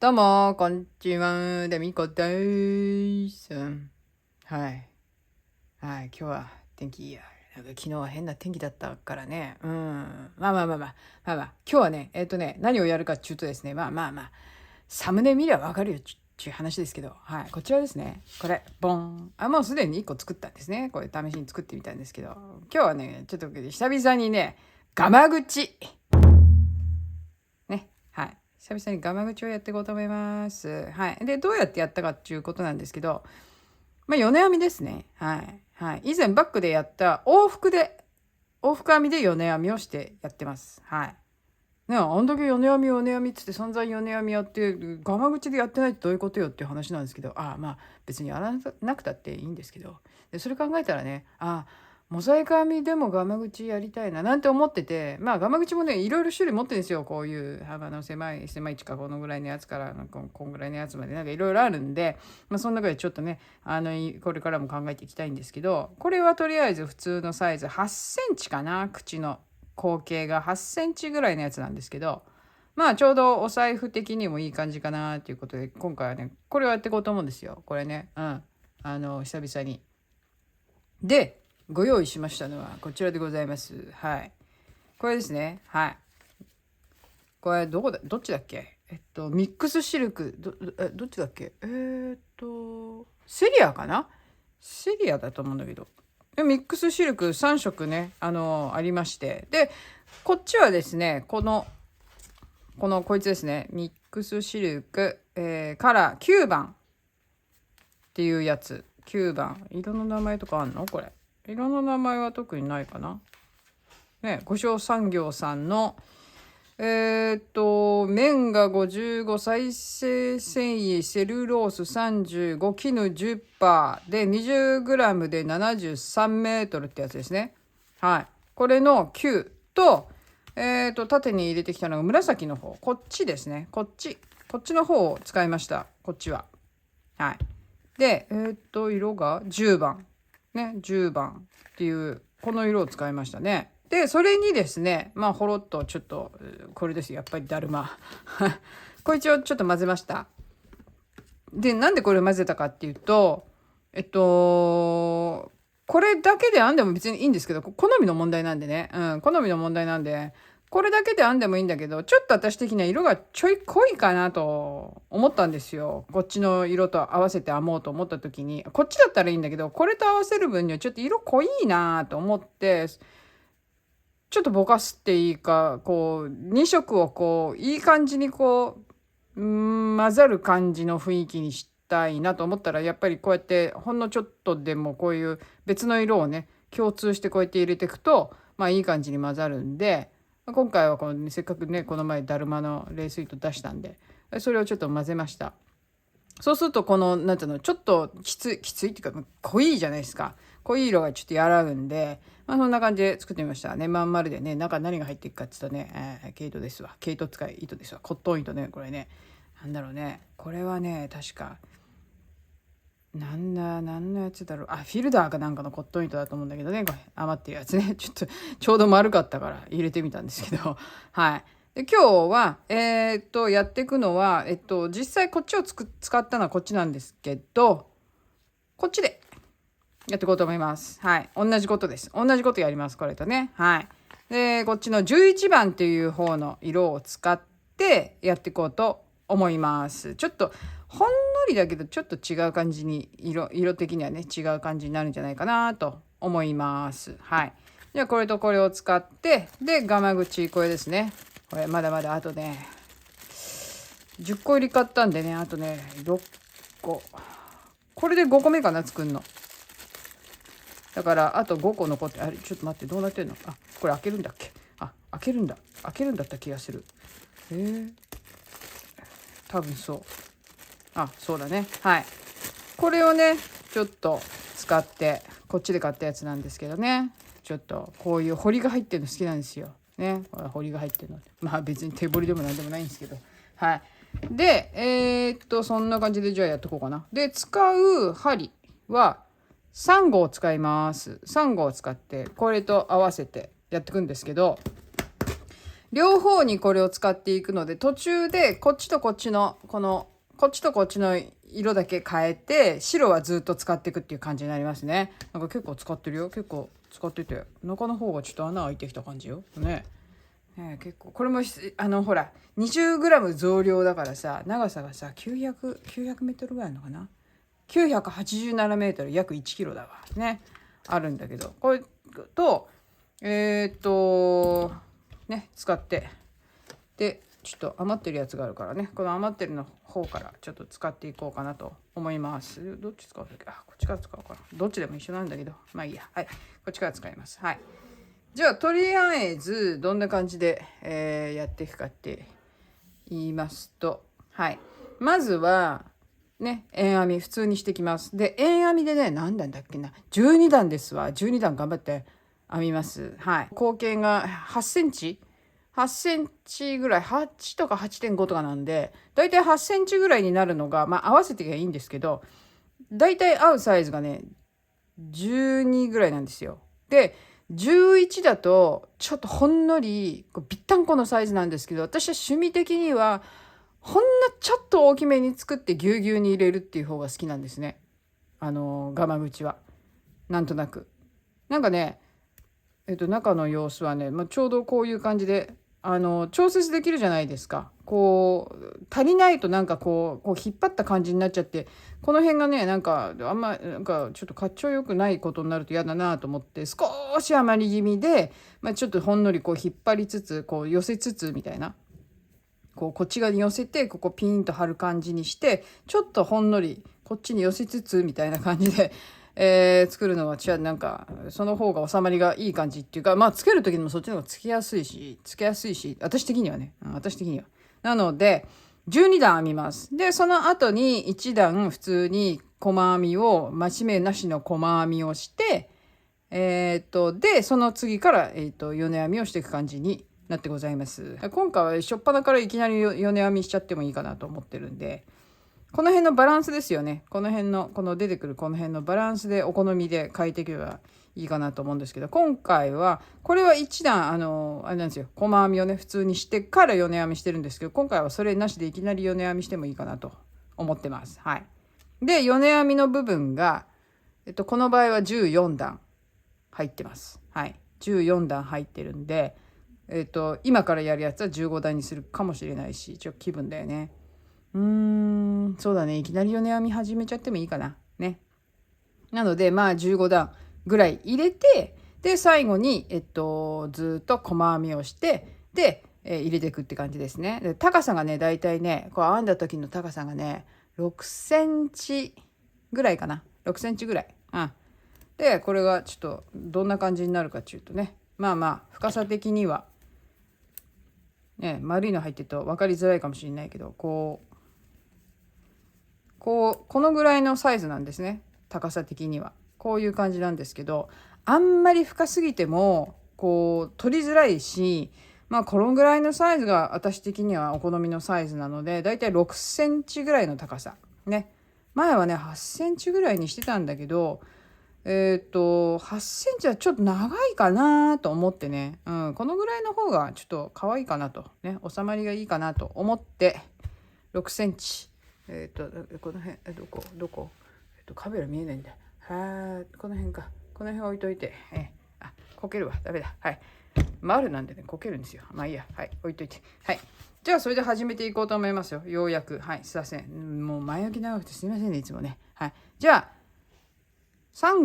どうも、こんにちは。デミコです。はい。はい。今日は天気いいや。なんか昨日は変な天気だったからね。まあまあ。今日はね、何をやるかっていうとですね、サムネ見りゃわかるよっていう話ですけど、はい。こちらですね。これ、ボン。もうすでに1個作ったんですね。これ試しに作ってみたんですけど、今日はね、ちょっと久々にね、ガマ口。ね。はい。久々にガマ口をやっていこうと思います。はい。で、どうやってやったかっていうことなんですけど、米編みですね。はい。はい。以前バックでやった往復編みで米編みをしてやってます。はい。ね、あんだけ米編みっつって散々米編みやって、ガマ口でやってないってどういうことよっていう話なんですけど、別にやらなくたっていいんですけど、でそれ考えたらね、モザイク編みでもガマ口やりたいななんて思ってて、ガマ口もね、いろいろ種類持ってるんですよ。こういう幅の狭い近このぐらいのやつから、こんぐらいのやつまで、なんかいろいろあるんで、その中でちょっとね、これからも考えていきたいんですけど、これはとりあえず普通のサイズ8センチかな、口の。口径が8センチぐらいのやつなんですけど、ちょうどお財布的にもいい感じかなということで、今回はね、これをやっていこうと思うんですよ。これね、久々に。で、ご用意しましたのはこちらでございます。はい。これですね。はい。これどっちだっけ？ミックスシルク、どっちだっけ？セリアかな？セリアだと思うんだけど。ミックスシルク3色ね、ありまして。で、こっちはですね、こいつですね、ミックスシルク、カラー9番っていうやつ。9番。色の名前とかあんの？これ。色の名前は特にないかな。ね、五商産業さんの、綿が55、再生繊維、セルロース35、絹10%で 20g で73メートルってやつですね。はい。これの9と、縦に入れてきたのが紫の方。こっちですね。こっちの方を使いました。こっちは。はい。で、色が10番。ね、10番っていう、この色を使いましたね。で、それにですね、ほろっとちょっと、これですよ。やっぱりだるま。こいつをちょっと混ぜました。で、なんでこれを混ぜたかっていうと、これだけで編んでも別にいいんですけど、好みの問題なんでね。好みの問題なんで、これだけで編んでもいいんだけど、ちょっと私的には色がちょい濃いかなと思ったんですよ。こっちの色と合わせて編もうと思った時に、こっちだったらいいんだけど、これと合わせる分にはちょっと色濃いなと思って、ちょっとぼかすっていいか、こう、2色をこう、いい感じにこう、混ざる感じの雰囲気にしたいなと思ったら、やっぱりこうやってほんのちょっとでもこういう別の色をね、共通してこうやって入れていくと、いい感じに混ざるんで、今回はこの、せっかくね、この前だるまのレース糸出したんで、それをちょっと混ぜました。そうするとこの、なんていうの、ちょっときついっていうか、濃いじゃないですか。濃い色がちょっと和らぐんで、そんな感じで作ってみましたね。まん丸でね、中何が入っていくかって言うとね、毛糸ですわ。毛糸使い糸ですわ。コットン糸ね、これね。なんだろうね。これはね、確か、なんのやつだろう。フィルダーかなんかのコットン糸だと思うんだけどね。これ余ってるやつね。ちょうど丸かったから入れてみたんですけど。はい。で、今日は、やっていくのは、実際こっちを使ったのはこっちなんですけど、こっちでやっていこうと思います。はい。同じことです。同じことやります。これとね。はい。で、こっちの11番っていう方の色を使ってやっていこうと思います。ちょっと、ほんのりだけど、ちょっと違う感じに、色的にはね、違う感じになるんじゃないかなと思います。はい。じゃあ、これとこれを使って、で、ガマ口、これですね。これ、まだまだあとね、10個入り買ったんでね、あとね、6個。これで5個目かな、作んの。だからあと5個残って、あれちょっと待って、どうなってんの？これ開けるんだっけ？開けるんだった気がする。多分そう。そうだね。はい。これをね、ちょっと使って、こっちで買ったやつなんですけどね、ちょっとこういう彫りが入ってるの好きなんですよね。彫りが入ってるの、別に手彫りでもなんでもないんですけど、はい。で、そんな感じでじゃあやっとこうかな。で、使う針はサンゴを使います。サンゴを使ってこれと合わせてやっていくんですけど、両方にこれを使っていくので、途中でこっちとこっちのこっちとこっちの色だけ変えて、白はずっと使っていくっていう感じになりますね。なんか結構使ってるよ。結構使ってて、中の方がちょっと穴開いてきた感じよね。結構これもほら 20g 増量だからさ、長さがさ900メートルぐらいのかな、987メートル、約1キロだわね、あるんだけど、これとね使って、でちょっと余ってるやつがあるからね、この余ってるの方からちょっと使っていこうかなと思います。どっち使うんだっけ、こっちから使おうかな。どっちでも一緒なんだけど、まあいいや。はい、こっちから使います。はい、じゃあとりあえずどんな感じで、やっていくかって言いますと、はい、まずはね、円編み普通にしてきます。で円編みでね、何段だっけな、12段ですわ。12段頑張って編みます。はい、口径が8センチ8センチぐらい、8とか 8.5 とかなんで、だいたい8センチぐらいになるのが、まあ合わせてがいいんですけど、だいたい合うサイズがね12ぐらいなんですよ。で11だとちょっとほんのりぴったんこのサイズなんですけど、私は趣味的にはほんのちょっと大きめに作ってぎゅうぎゅうに入れるっていう方が好きなんですね。ガマ口はなんとなくなんかね、中の様子はね、ちょうどこういう感じで調節できるじゃないですか。こう足りないとなんかこう引っ張った感じになっちゃって、この辺がねなんかあんまなんかちょっとかっちょよくないことになると嫌だなと思って、少し余り気味で、ちょっとほんのりこう引っ張りつつ、こう寄せつつみたいな、こっち側に寄せてここピーンと張る感じにして、ちょっとほんのりこっちに寄せつつみたいな感じで、作るのは私はなんかその方が収まりがいい感じっていうか、つける時にもそっちの方がつけやすいし私的にはね、私的にはなので12段編みます。でその後に1段普通に細編みを増し目なしの細編みをして、でその次から、ヨネ編みをしていく感じになってございます。今回は初っ端からいきなりヨネ編みしちゃってもいいかなと思ってるんで、この辺のバランスですよね。この辺のこの出てくるこの辺のバランスでお好みで変えていけばいいかなと思うんですけど、今回はこれは一段あれなんですよ、細編みをね普通にしてからヨネ編みしてるんですけど、今回はそれなしでいきなりヨネ編みしてもいいかなと思ってます。はい。でヨネ編みの部分が、この場合は14段入ってます。はい、14段入ってるんで、今からやるやつは15段にするかもしれないし、ちょっと気分だよね。そうだね、いきなりヨネ編み始めちゃってもいいかなね。なので15段ぐらい入れて、で最後にずっと細編みをして、で、入れていくって感じですね。で高さがねだいたいね、こう編んだ時の高さがね6センチぐらいかな、6センチぐらい。でこれがちょっとどんな感じになるかっていうとね、深さ的にはね、丸いの入ってると分かりづらいかもしれないけど、このぐらいのサイズなんですね。高さ的にはこういう感じなんですけど、あんまり深すぎてもこう取りづらいし、このぐらいのサイズが私的にはお好みのサイズなので、だいたい6センチぐらいの高さね。前はね8センチぐらいにしてたんだけど、8センチはちょっと長いかなと思ってね、このぐらいの方がちょっと可愛いかなとね、収まりがいいかなと思って6センチ、この辺どこ、カメラ見えないんだ。この辺か、この辺置いといて、こけるわ、ダメだ。はい、丸なんでねこけるんですよ。いいや、はい、置いといて。はい、じゃあそれで始めていこうと思いますよ。ようやく。はい、すいません、もう前置き長くてすいませんねいつもね。はい、じゃあ3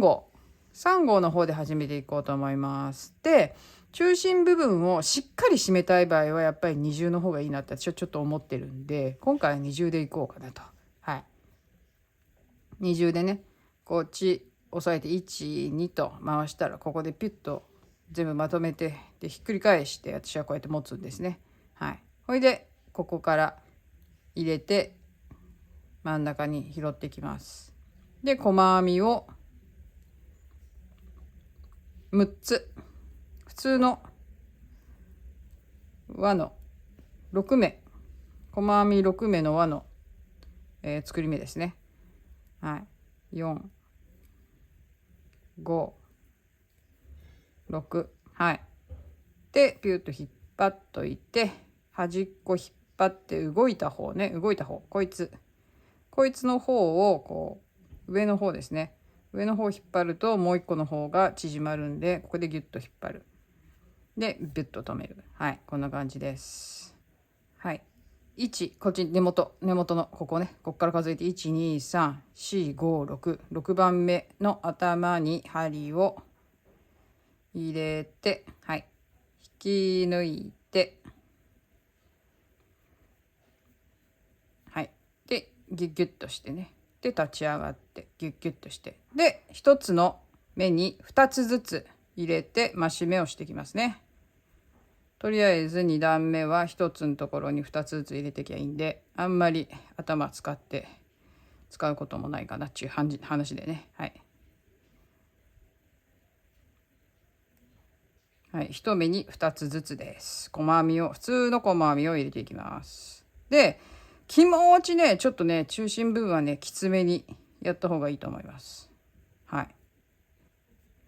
号の方で始めていこうと思います。で中心部分をしっかり締めたい場合はやっぱり二重の方がいいなって私はちょっと思ってるんで、今回は二重でいこうかなと。はい、二重でねこっち押さえて12と回したら、ここでピュッと全部まとめて、でひっくり返して私はこうやって持つんですね。はい、ほいでここから入れて真ん中に拾っていきます。で細編みを6つ、普通の輪の6目、細編み6目の輪の、作り目ですね。はい、4、5、6、はい。でピュッと引っ張っといて、端っこ引っ張って動いた方ね、動いた方、こいつの方をこう上の方ですね、上の方を引っ張るともう一個の方が縮まるんで、ここでギュッと引っ張る。でビュッと止める。はい、こんな感じです。はい、1、こっち根元のここね、こっから数えて1234566、6番目の頭に針を入れて、はい、引き抜いて、はい、でギュッギュッとしてね、で立ち上がってギュッギュッとして、で1つの目に2つずつ入れて増し目をしていきますね。とりあえず2段目は1つのところに2つずつ入れてきゃいいんで、あんまり頭使って使うこともないかなっていう話でね。はい、はい、1目に2つずつです。細編みを、普通の細編みを入れていきます。で気持ちね、ちょっとね中心部分はねきつめにやった方がいいと思います。はい、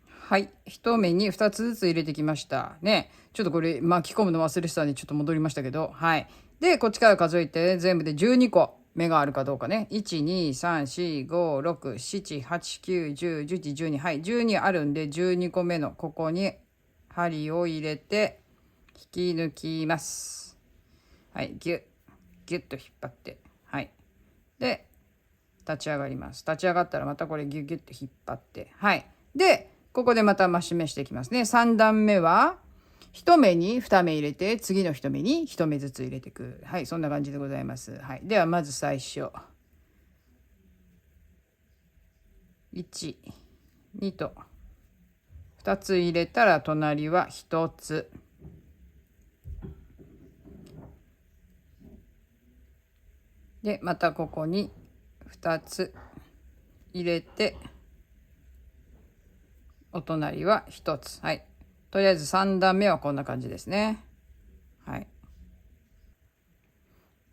はい、1目に2つずつ入れてきましたね。ちょっとこれ巻き込むの忘れてたんでちょっと戻りましたけど、はい。でこっちから数えて全部で12個目があるかどうかね。123456789101112、はい、12あるんで12個目のここに針を入れて引き抜きます。はい、ギュッギュッと引っ張って、はい、で立ち上がります。立ち上がったらまたこれギュッギュッと引っ張って、はい、でここでまた増し目していきますね。3段目は1目に2目入れて、次の1目に1目ずつ入れていく。はい、そんな感じでございます。はい、ではまず最初1、2と2つ入れたら隣は1つ。でまたここに2つ入れて、お隣は1つ。はい、とりあえず3段目はこんな感じですね。はい、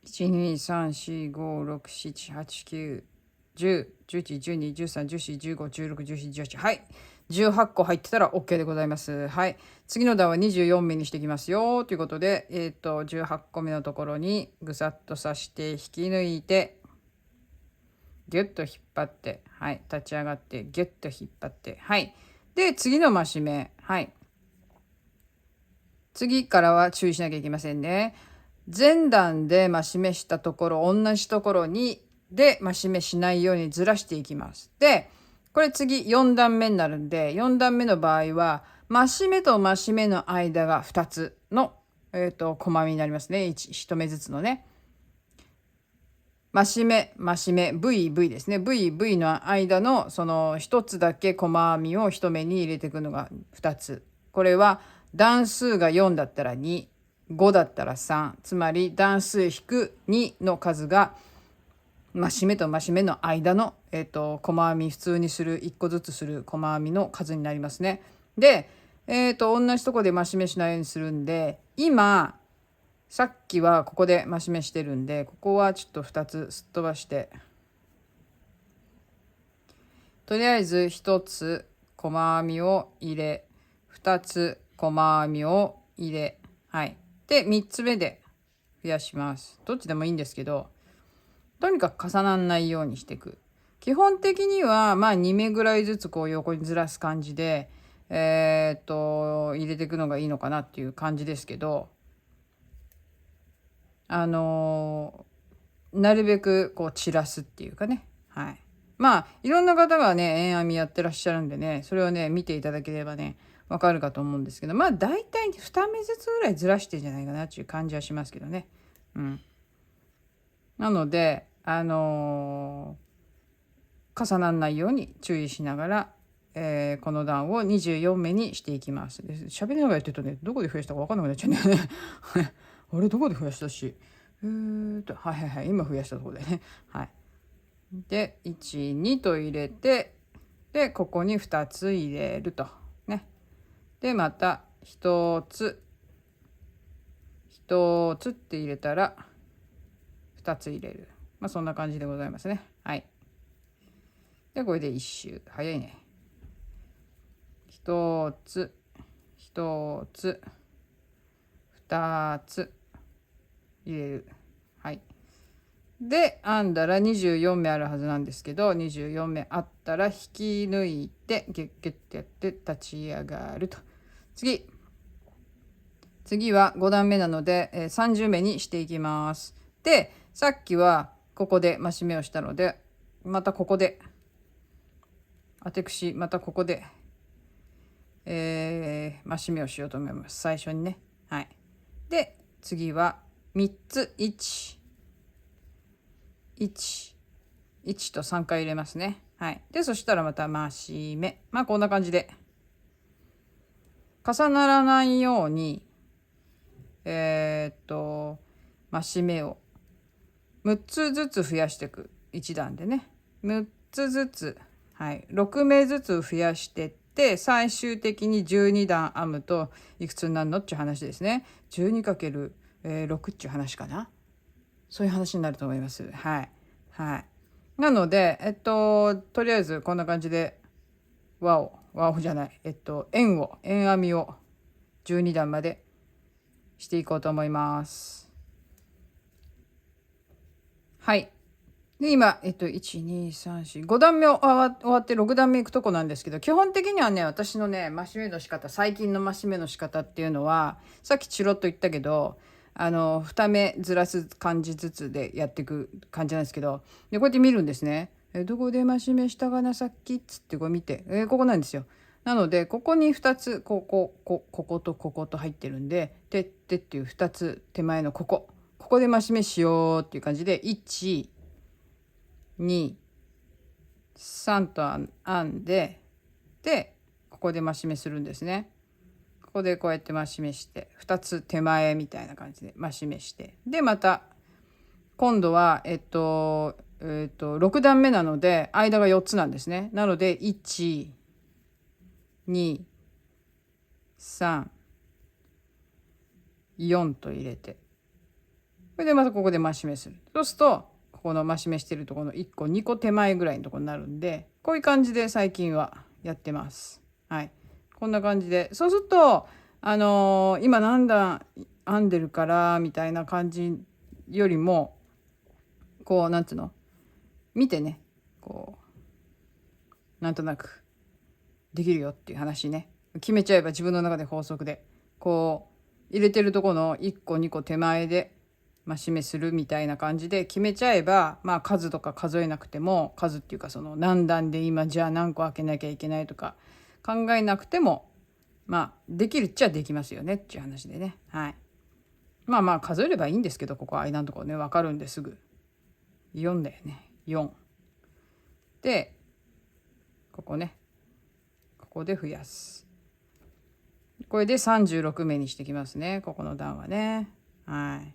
123456789101112131415161718、はい18個入ってたら OK でございます。はい、次の段は24目にしていきますよということで、18個目のところにぐさっと刺して引き抜いてギュッと引っ張って、はい、立ち上がってギュッと引っ張って、はい、で次の増し目、はい、次からは注意しなきゃいけませんね。前段で増し目したところ、同じところにで増し目しないようにずらしていきます。でこれ次4段目になるんで、4段目の場合は増し目と増し目の間が2つの、細編みになりますね。1目ずつのね、増し目増し目 VV ですね。 VV の間のその1つだけ細編みを1目に入れていくのが2つ。これは段数が4だったら2、5だったら3、つまり段数引く2の数が増し目と増し目の間の、細編み、普通にする1個ずつする細編みの数になりますね。で、同じとこで増し目しないようにするんで、今さっきはここで増し目してるんで、ここはちょっと2つすっ飛ばして、とりあえず1つ細編みを入れ、2つ細編みを入れ、はい、で3つ目で増やします。どっちでもいいんですけど、とにかく重ならないようにしていく。基本的にはまあ2目ぐらいずつこう横にずらす感じで、入れていくのがいいのかなっていう感じですけど、なるべくこう散らすっていうかね。はい。まあいろんな方がね円編みやってらっしゃるんでね、それをね見ていただければねわかるかと思うんですけど、まあ大体2目ずつぐらいずらしてんじゃないかなっていう感じはしますけどね。うん。なので重ならないように注意しながら、この段を24目にしていきます。で喋りながらやってるとね、どこで増やしたか分かんなくなっちゃうんだよね。あれどこで増やしたし、はいはいはい、今増やしたところでね。はい。で12と入れて、でここに2つ入れるとね。でまた1つ1つって入れたら2つ入れる。まあそんな感じでございますね。はい。でこれで1周早いね。1つ1つ2つ入れる。はい。で編んだら24目あるはずなんですけど、24目あったら引き抜いてギュッギュッてやって立ち上がると。次は5段目なので、30目にしていきます。でさっきはここで増し目をしたので、またここで私またここで、増し目をしようと思います、最初にね。はい。で次は3つ1と3回入れますね。はい。でそしたらまた増し目、こんな感じで重ならないように増し目を6つずつ増やしていく。1段でね6つずつ、はい、6目ずつ増やしてって最終的に12段編むといくつになるのっていう話ですね。 12×6 っていう話かな。そういう話になると思います。はいはい。なのでとりあえずこんな感じで輪をじゃない円編みを12段までしていこうと思います。はい。で今12345段目終わって6段目いくとこなんですけど、基本的にはね私のね増し目の仕方、最近の増し目の仕方っていうのはさっきチロッと言ったけど、2目ずらす感じずつでやっていく感じなんですけど、でこうやって見るんですね。どこで増し目したかなさっきっつってこう見て、ここなんですよ。なのでここに2つこことここと入ってるんで、てってっていう2つ手前のここで増し目しようっていう感じで1 2 3と編んで、でここで増し目するんですね。ここでこうやって増し目して2つ手前みたいな感じで増し目して、でまた今度は6段目なので間が4つなんですね。なので1 2 3 4と入れて、それでまたここで増し目する。そうするとここの増し目してるところの1個2個手前ぐらいのところになるんで、こういう感じで最近はやってます。はい。こんな感じで、そうすると今何段編んでるからみたいな感じよりも、こうなんつうの見てね、こうなんとなくできるよっていう話ね、決めちゃえば自分の中で法則でこう入れてるとこの1個2個手前で増し目するみたいな感じで決めちゃえば、数とか数えなくても、数っていうかその何段で今じゃあ何個開けなきゃいけないとか考えなくてもできるっちゃできますよねっていう話でね。はい。数えればいいんですけど、ここ間のところね分かるんですぐ。4だよね。4でここね、ここで増やす。これで36目にしてきますね、ここの段はね。はい。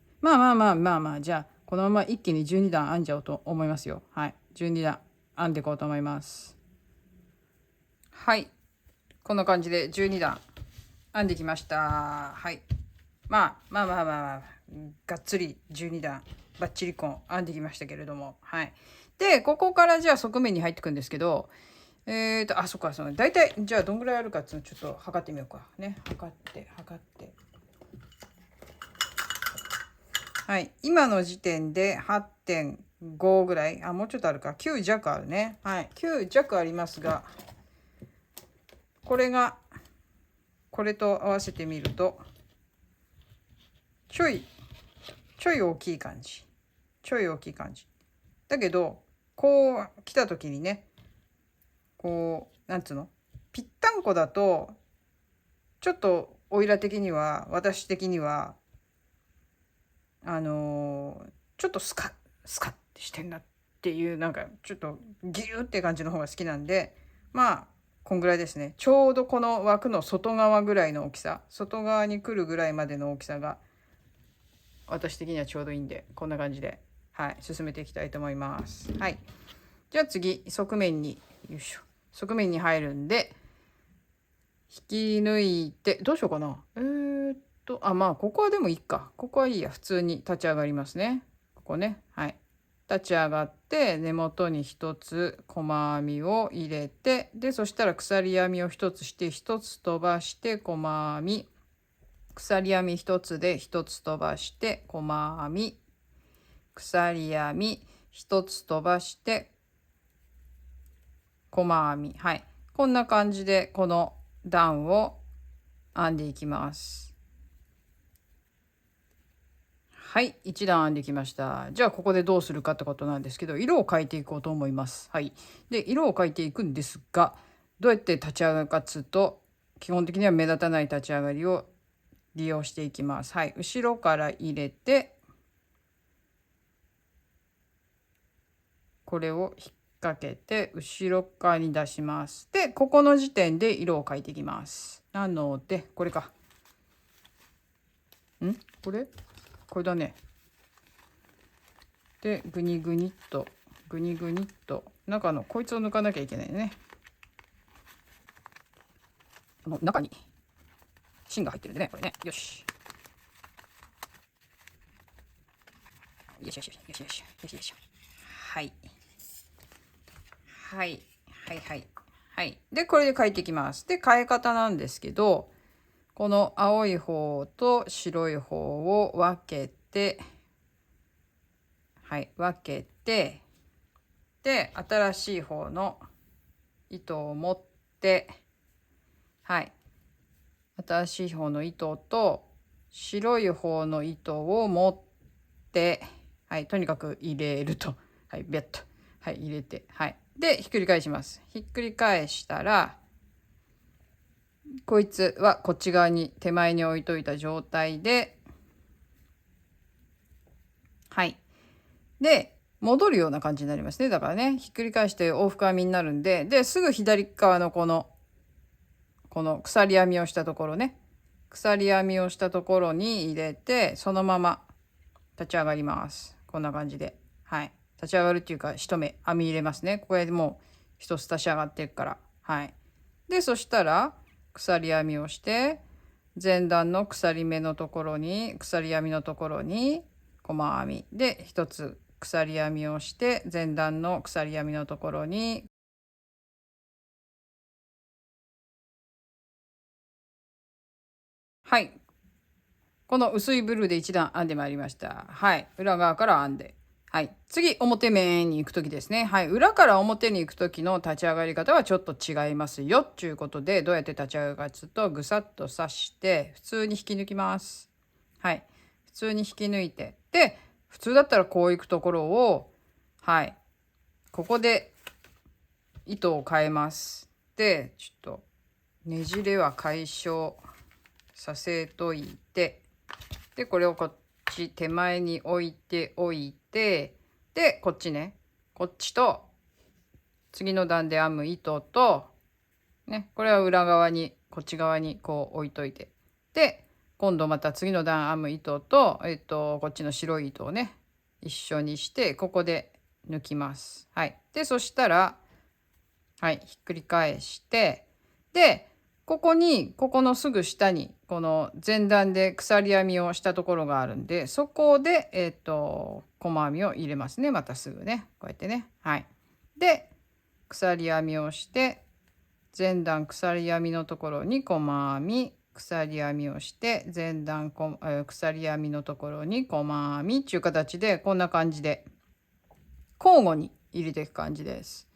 じゃあこのまま一気に12段編んじゃおうと思いますよ。はい。12段編んでいこうと思います。はい。こんな感じで12段編んできました。はい。がっつり12段バッチリコン編んできましたけれども、はい。でここからじゃあ側面に入っていくんですけど、そっか、大体じゃあどんぐらいあるかっていうのをちょっと測ってみようかね。測ってはい、今の時点で 8.5 ぐらい、もうちょっとあるか、9弱あるね。はい、9弱ありますが、これと合わせてみるとちょい大きい感じ。だけどこう来た時にね、こうなんつうの、ぴったんこだとちょっとおいら的には、私的にはちょっとスカッてしてんなっていう、なんかちょっとギューって感じの方が好きなんで、こんぐらいですね。ちょうどこの枠の外側ぐらいの大きさ、外側に来るぐらいまでの大きさが私的にはちょうどいいんで、こんな感じで進めていきたいと思います。はい。じゃあ次側面に入るんで、引き抜いてどうしようかな。ここはでもいいか。ここはいいや。普通に立ち上がりますね。ここね。はい。立ち上がって根元に一つ細編みを入れて、でそしたら鎖編みを一つして一つ飛ばして細編み、鎖編み1つで1つ飛ばして細編み、鎖編み1つ飛ばして細編み。はい、こんな感じでこの段を編んでいきます。はい、1段編んできました。じゃあここでどうするかってことなんですけど、色を変えていこうと思います。はい、で色を変えていくんですが、どうやって立ち上がるかっつうと、基本的には目立たない立ち上がりを利用していきます。はい、後ろから入れて、これを引っ掛けて後ろ側に出します。でここの時点で色を変えていきます。なのでこれか、これだね。でグニグニっと中のこいつを抜かなきゃいけないね。この中に芯が入ってるんでね、これね。よしよしよしよしよしよしよしよし。はいはいはいはいはい。でこれで変えていきます。で変え方なんですけど、この青い方と白い方を分けて、はい、分けて、で新しい方の糸を持って、はい、新しい方の糸と白い方の糸を持って、はい、とにかく入れると、はい、ビャッと、はい、入れて、はい、でひっくり返します。ひっくり返したら、こいつはこっち側に手前に置いといた状態で、はい、で戻るような感じになりますね。だからね、ひっくり返して往復編みになるんで、ですぐ左側のこの鎖編みをしたところね、鎖編みをしたところに入れて、そのまま立ち上がります。こんな感じで、はい、立ち上がるっていうか一目編み入れますね。これでもう一つ立ち上がっていくから、はい。でそしたら鎖編みをして、前段の鎖目のところに、鎖編みのところに細編みで一つ鎖編みをして、前段の鎖編みのところに、はい、この薄いブルーで一段編んでまいりました。はい、裏側から編んで、はい、次表面に行く時ですね。はい、裏から表に行く時の立ち上がり方はちょっと違いますよっていうことで、どうやって立ち上がるかというと、ぐさっと刺して普通に引き抜きます。はい、普通に引き抜いて、で普通だったらこういくところを、はい、ここで糸を変えます。でちょっとねじれは解消させといて、でこれをこっち手前に置いておいて、でこっちね、こっちと次の段で編む糸とね、これは裏側にこっち側にこう置いといて、で今度また次の段編む糸と、こっちの白い糸をね一緒にしてここで抜きます。はい、でそしたら、はい、ひっくり返して、でここのすぐ下にこの前段で鎖編みをしたところがあるんで、そこで細編みを入れますね。またすぐね、こうやってね、はい。で鎖編みをして、前段鎖編みのところに細編み、鎖編みをして前段鎖編みのところに細編みっていう形で、こんな感じで交互に入れていく感じです。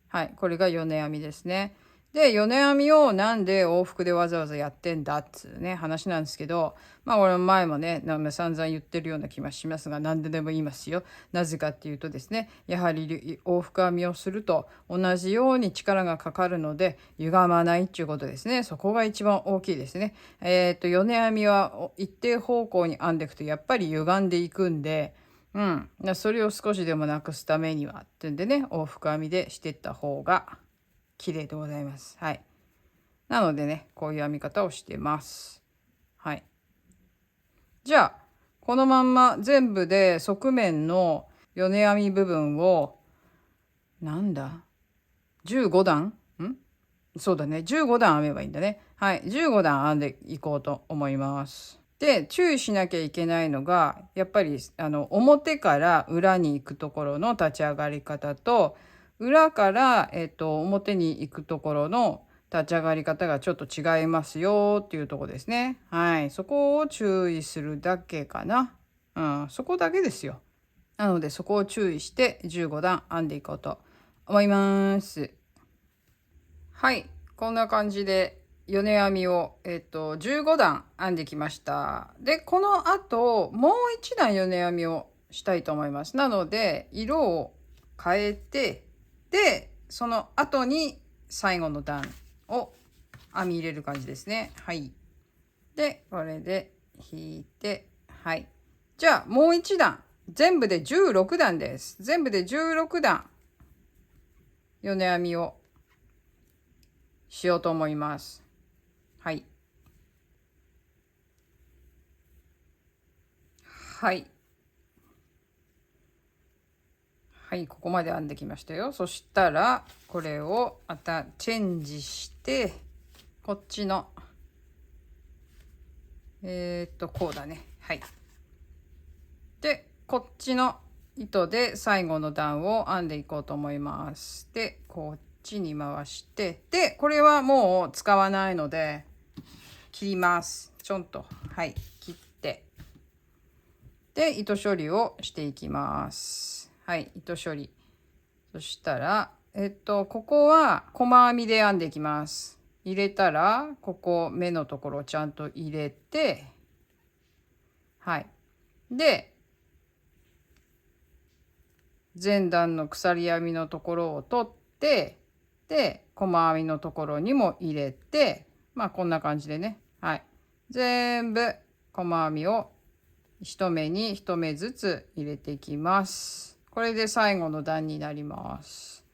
はい、これが米編みですね。で米編みをなんで往復でわざわざやってんだっつうね話なんですけど、まあ俺も前もね散々言ってるような気もしますが、何でも言いますよ。なぜかっていうとですね、やはり往復編みをすると同じように力がかかるので歪まないっていうことですね。そこが一番大きいですね。米編みは一定方向に編んでいくとやっぱり歪んでいくんで、それを少しでもなくすためにはってんでね、往復編みでしていった方が綺麗でございます。はい。なのでね、こういう編み方をしてます。はい。じゃあこのまんま全部で側面の米編み部分をなんだ15段そうだね、15段編めばいいんだね。はい、15段編んでいこうと思います。で注意しなきゃいけないのが、やっぱり表から裏に行くところの立ち上がり方と、裏から、表に行くところの立ち上がり方がちょっと違いますよっていうとこですね。はい。そこを注意するだけかな。うん。そこだけですよ。なのでそこを注意して15段編んでいこうと思います。はい。こんな感じで米編みを、15段編んできました。で、この後、もう一段米編みをしたいと思います。なので、色を変えて、で、その後に最後の段を編み入れる感じですね。はい。で、これで引いて、はい。じゃあ、もう一段。全部で16段です。全部で16段、米編みをしようと思います。はい。はい。はい、ここまで編んできましたよ。そしたら、これをまたチェンジして、こっちの、こうだね。はい。で、こっちの糸で最後の段を編んでいこうと思います。で、こっちに回して、で、これはもう使わないので、切ります。ちょんと。はい、切って。で、糸処理をしていきます。はい、糸処理。そしたら、ここは細編みで編んでいきます。入れたら、ここ目のところをちゃんと入れて、はい。で、前段の鎖編みのところを取って、で、細編みのところにも入れて、まあこんな感じでね、はい。全部細編みを1目に1目ずつ入れていきます。これで最後の段になります。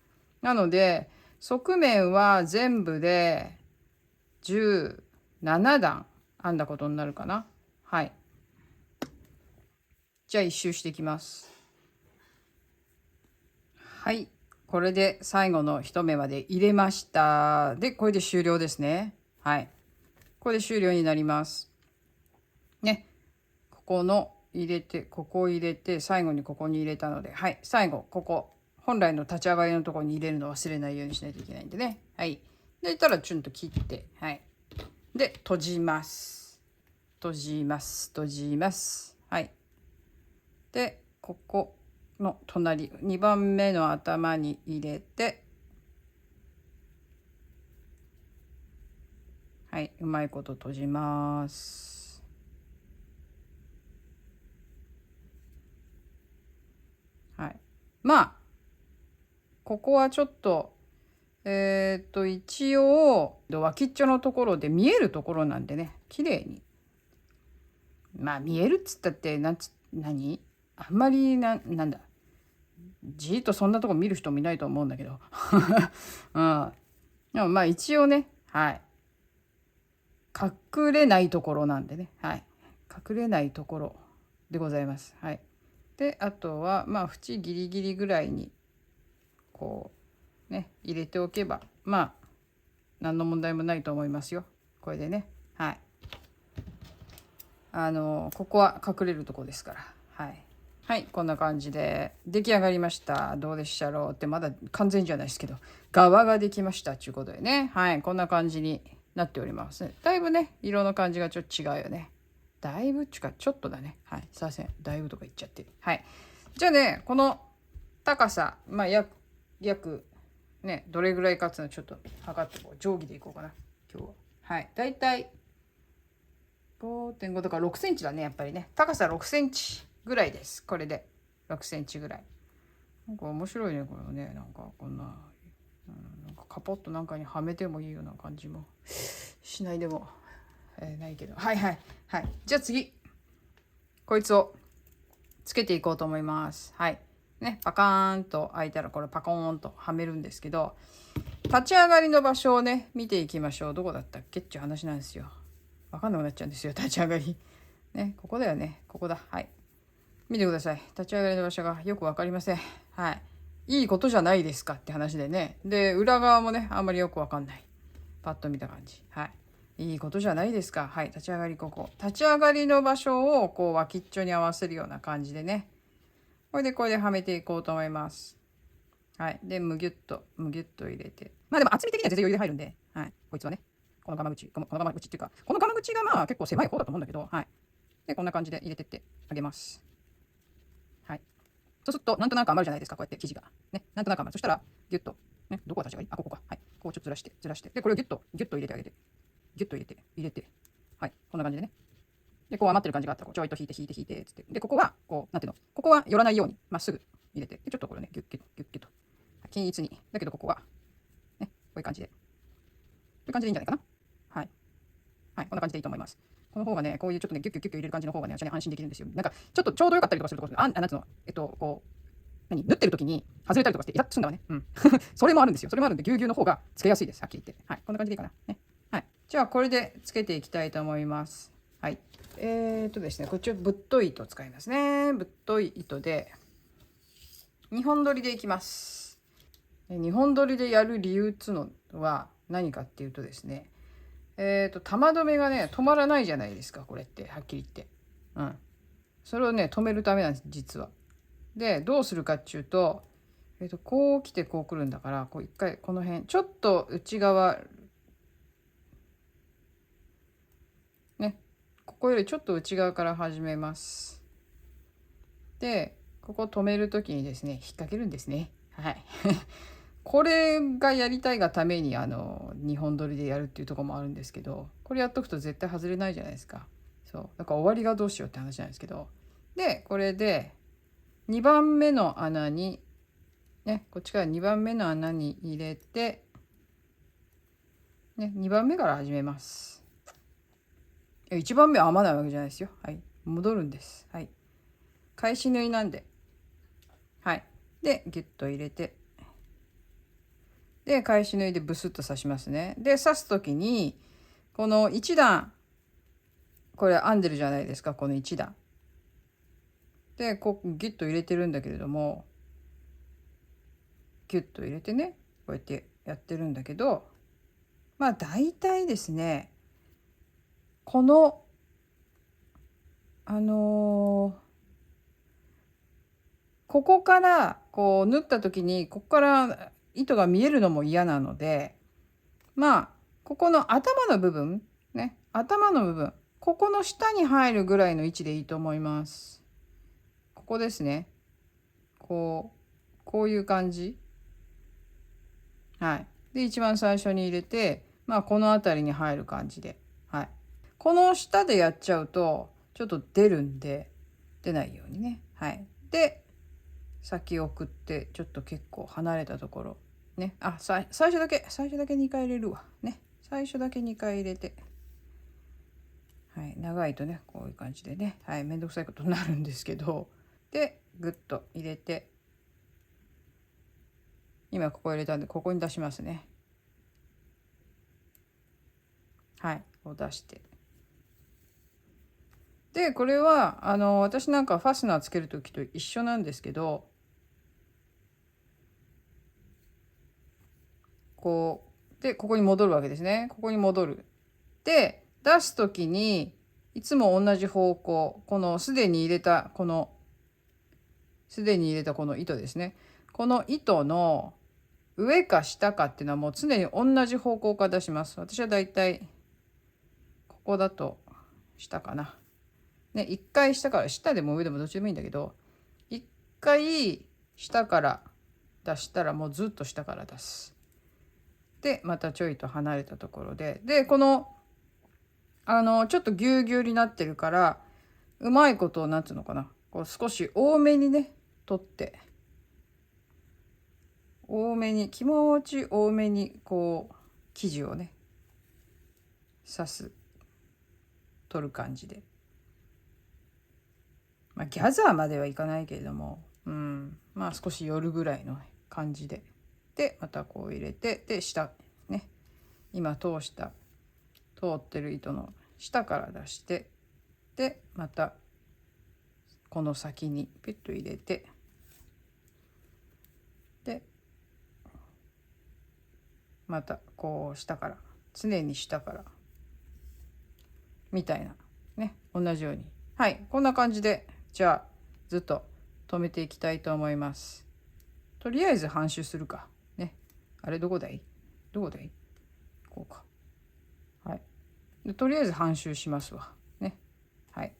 なので、側面は全部で17段編んだことになるかな。はい。じゃあ一周していきます。はい。これで最後の1目まで入れました。で、これで終了ですね。はい。これで終了になります。ね。ここの入れて、ここを入れて、最後にここに入れたので、はい。最後、ここ。本来の立ち上がりのところに入れるのを忘れないようにしないといけないんでね。はい。で、いったらチュンと切って、はい。で、閉じます。閉じます。閉じます。はい。で、ここの隣、2番目の頭に入れて、はい、うまいこと閉じます。はい。まあ、ここはちょっと、一応、脇っちょのところで見えるところなんでね、綺麗に。まあ、見えるっつったって、何あんまりなんだ。じーっとそんなとこ見る人もいないと思うんだけど。うん。でもまあ一応ね、はい。隠れないところなんでね。はい。隠れないところでございます。はい。で、あとは、まあ、縁ギリギリぐらいに、こう、ね、入れておけば、まあ、何の問題もないと思いますよ。これでね。はい。ここは隠れるとこですから。はい。はい、こんな感じで出来上がりました。どうでしたろうって、まだ完全じゃないですけど、側ができましたということでね。はい、こんな感じになっております。だいぶね、色の感じがちょっと違うよね。だいぶっちゅうか、ちょっとだね。はい、すいません。だいぶとか言っちゃって。はい。じゃあね、この高さ、まあ、約、ね、どれぐらいかっていうのをちょっと測ってこう、定規でいこうかな、今日は。はい。だいたい5.5とか6センチだね、やっぱりね。高さ6センチぐらいです。これで。6センチぐらい。なんか面白いね、これね。なんかこんな、なんかカポッとなんかにはめてもいいような感じもしないでも、ないけど。はいはい。はい。じゃあ次。こいつをつけていこうと思います。はい。ね、パカーンと開いたらこれパコーンとはめるんですけど、立ち上がりの場所をね、見ていきましょう。どこだったっけっていう話なんですよ。わかんなくなっちゃうんですよ、立ち上がり。ね、ここだよね。ここだ。はい。見てください。立ち上がりの場所がよくわかりません。はい。いいことじゃないですかって話でね。で、裏側もね、あんまりよくわかんない。パッと見た感じ。はい。いいことじゃないですか。はい。立ち上がりここ。立ち上がりの場所をこう脇っちょに合わせるような感じでね。これではめていこうと思います。はい。で、むぎゅっと入れて。まあでも厚み的には全然余裕で入るんで、はい。こいつはね。このガマ口、このガマ口っていうか、このガマ口がまあ結構狭い方だと思うんだけど、はい。で、こんな感じで入れてってあげます。はい。そうすると、なんとなく余るじゃないですか、こうやって生地が。ね。なんとなく余る。そしたら、ギュッと。ね。どこ私がいい？あ、ここか。はい。こうちょっとずらして。で、これをギュッと入れてあげて。ギュッと入れて。はい。こんな感じでね。で、こう余ってる感じがあったら、こうちょいと引いて、つって。で、ここは、こう、なんていうの、ここは寄らないように、まっすぐ入れて。で、ちょっとこれね、ギュッギュッギュッギュッと。均一に。だけど、ここは、ね、こういう感じで。こういう感じでいいんじゃないかな。はい。はい。こんな感じでいいと思います。この方がね、こういうちょっとね、ギュッギュッギュッギュッ入れる感じの方がね、私はね、安心できるんですよ。なんか、ちょっとちょうどよかったりとかするところ、なんつうの、こう、縫ってる時に外れたりとかしてイラッとするんだわね。うん。それもあるんですよ。それもあるんで、ぎゅうぎゅうの方がつけやすいです。はっきり言って。はい。こんな感じでいいかな。ね。はい。じゃあ、これでつけていきたいと思います。はい。ですね、こっちはぶっとい糸を使いますね。ぶっとい糸で、2本取りでいきます。2本取りでやる理由っつうのは何かっていうとですね、玉留めがね、止まらないじゃないですか、これって、はっきり言って。うん。それをね、止めるためなんです、実は。で、どうするかっていうと、こう来てこう来るんだから、こう一回この辺、ちょっと内側、ね、ここよりちょっと内側から始めます。で、ここ止めるときにですね、引っ掛けるんですね。はい。これがやりたいがために2本取りでやるっていうところもあるんですけど、これやっとくと絶対外れないじゃないですか。そう。だから終わりがどうしようって話なんですけど。で、これで2番目の穴に、ね、こっちから2番目の穴に入れて、ね、2番目から始めます。1番目は編まないわけじゃないですよ。はい。戻るんです。はい。返し縫いなんで。はい。で、ギュッと入れて、で、返し縫いでブスッと刺しますね。で、刺す時に、この1段、これ編んでるじゃないですか、この1段。で、こうギュッと入れてるんだけれども、ギュッと入れてね、こうやってやってるんだけど、まあ大体ですね、この、ここからこう縫った時に、ここから糸が見えるのも嫌なので、まあ、ここの頭の部分、ね、頭の部分、ここの下に入るぐらいの位置でいいと思います。ここですね。こういう感じ。はい。で、一番最初に入れて、まあ、この辺りに入る感じで。はい。この下でやっちゃうと、ちょっと出るんで、出ないようにね。はい。で、先送って、ちょっと結構離れたところ。ね。あ、最初だけ2回入れるわ。ね。最初だけ2回入れて。はい。長いとね、こういう感じでね。はい。めんどくさいことになるんですけど。で、ぐっと入れて、今ここ入れたんで、ここに出しますね。はい。こう出して。で、これは、私なんかファスナーつけるときと一緒なんですけど、こう、で、ここに戻るわけですね。ここに戻る。で、出すときに、いつも同じ方向、このすでに入れた、この糸ですね。この糸の上か下かっていうのはもう常に同じ方向から出します。私はだいたい、ここだと下かな。ね、一回下から、下でも上でもどっちでもいいんだけど、一回下から出したらもうずっと下から出す。で、またちょいと離れたところで、で、この、ちょっとぎゅうぎゅうになってるから、うまいことを、なんつうのかな、こう少し多めにね、取って、多めに、気持ち多めに、こう、生地をね、刺す、取る感じで。まあ、ギャザーまではいかないけれども、うん、まあ少し寄るぐらいの感じで。で、またこう入れて、で、下、ね、今通ってる糸の下から出して、で、またこの先にピュッと入れて、で、またこう下から、常に下から、みたいな、ね、同じように。はい、こんな感じで、じゃあ、ずっと止めていきたいと思います。とりあえず半周するか。ね。あれどこだいこうか。はい。でとりあえず半周しますわ。ね。はい。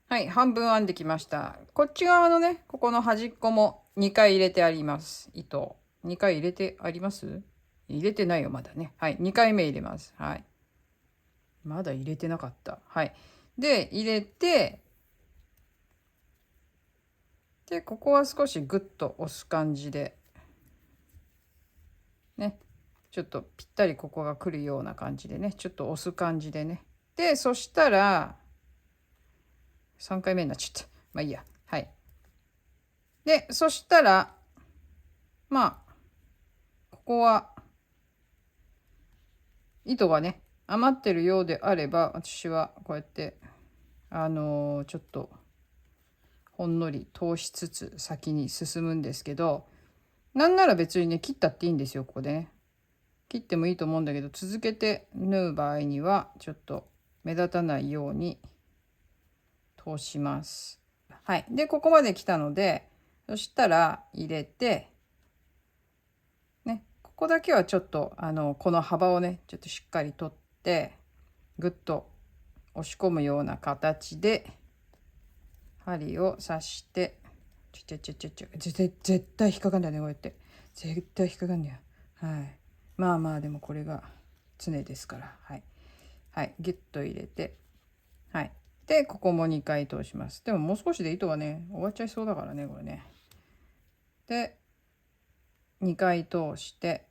はい。半分編んできました。こっち側のね、ここの端っこも2回入れてあります。糸。2回入れてあります？入れてないよ、まだね。はい。2回目入れます。はい。まだ入れてなかった。はい。で、入れて、で、ここは少しグッと押す感じで、ね。ちょっとぴったりここが来るような感じでね。ちょっと押す感じでね。で、そしたら、3回目になっちゃった。まあいいや。はい。で、そしたら、まあ、ここは、糸がね、余ってるようであれば、私はこうやって、ちょっと、ほんのり通しつつ先に進むんですけど、なんなら別にね、切ったっていいんですよ、ここでね。切ってもいいと思うんだけど、続けて縫う場合には、ちょっと目立たないように通します。はい。で、ここまで来たので、そしたら入れて、ね、ここだけはちょっと、この幅をね、ちょっとしっかり取って、ぐっと押し込むような形で、針を刺して、絶対引っかかんだよね、こうやって。絶対引っかかんだよ。はい。まあまあ、でもこれが常ですから。はい。はい。ギュッと入れて、はい。で、ここも2回通します。でももう少しで糸がね、終わっちゃいそうだからね、これね。で、2回通して、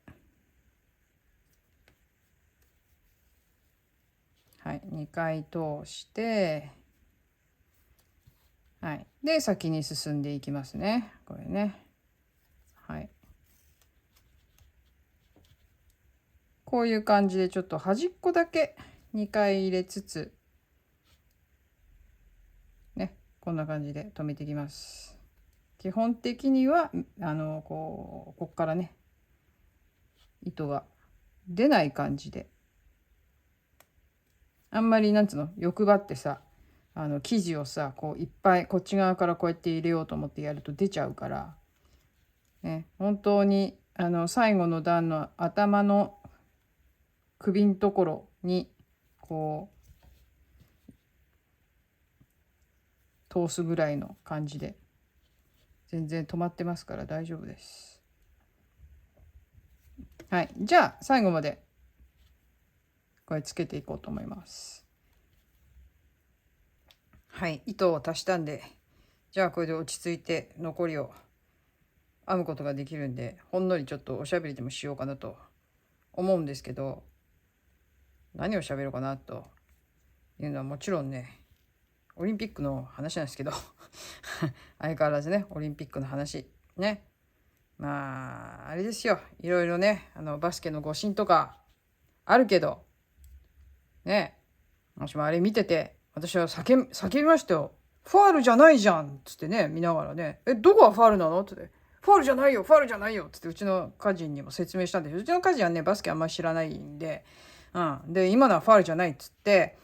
はい。2回通して、はい。で、先に進んでいきますね。これね。はい。こういう感じでちょっと端っこだけ2回入れつつ、ね、こんな感じで留めていきます。基本的には、こっからね、糸が出ない感じで、あんまりなんつうの、欲張ってさ、生地をさ、こういっぱいこっち側からこうやって入れようと思ってやると出ちゃうから、ね、本当に最後の段の頭の首のところにこう通すぐらいの感じで全然止まってますから大丈夫です。はい、じゃあ最後までこれつけていこうと思います。はい、糸を足したんで、じゃあこれで落ち着いて残りを編むことができるんで、ほんのりちょっとおしゃべりでもしようかなと思うんですけど、何をしゃべろうかなというのはもちろんね、オリンピックの話なんですけど相変わらずね、オリンピックの話ね。まああれですよ、いろいろね、バスケの誤審とかあるけどね、私もあれ見てて、私は叫びましたよ。ファールじゃないじゃんっつってね、見ながらね、どこがファールなのって言って、ファールじゃないよ、ファールじゃないよっつってうちの家人にも説明したんです。うちの家人はね、バスケあんまり知らないんで、で、今のはファールじゃないっつって、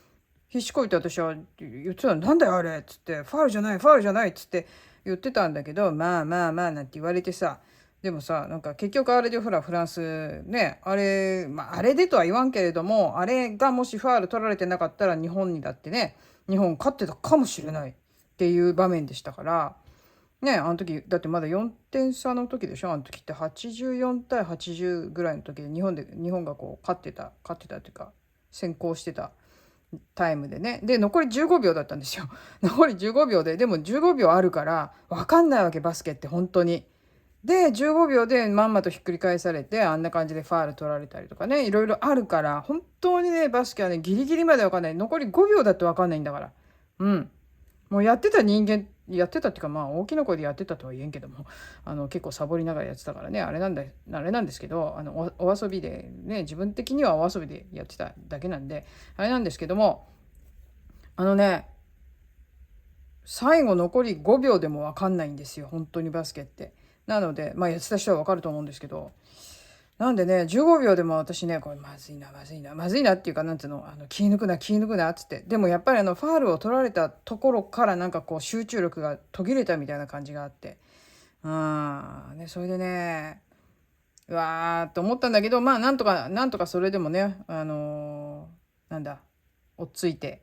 必死こいて私は言ってたの、なんだよあれっつって、ファールじゃない、ファールじゃないっつって言ってたんだけど、まあまあまあなんて言われてさ、でもさ、なんか結局あれでほらフランスね、あれ、まああれでとは言わんけれども、あれがもしファール取られてなかったら日本にだってね、日本勝ってたかもしれないっていう場面でしたから、ね、あの時だってまだ4点差の時でしょ、あの時って84対80ぐらいの時で日本がこう勝ってたっていうか先行してたタイムでね。で、残り15秒だったんですよ。残り15秒で、でも15秒あるから、わかんないわけ、バスケって本当に。で、15秒でまんまとひっくり返されて、あんな感じでファール取られたりとかね、いろいろあるから、本当にね、バスケはね、ギリギリまでわかんない。残り5秒だってわかんないんだから。うん。もうやってた人間、やってたっていうか、まあ、大きな声でやってたとは言えんけども、結構サボりながらやってたからね、あれなんですけど、お遊びで、ね、自分的にはお遊びでやってただけなんで、あれなんですけども、あのね、最後残り5秒でも分かんないんですよ、本当にバスケって。なので、まあ、やってた人は分かると思うんですけど、なんでね、15秒でも私ね、これまずいな、まずいな、まずいなっていうか、なんていうの、気抜くな、気抜くな、っつって。でもやっぱりファールを取られたところからなんかこう集中力が途切れたみたいな感じがあって、でそれでね、うわーと思ったんだけど、まあなんとかそれでもね、なんだ、落ち着いて、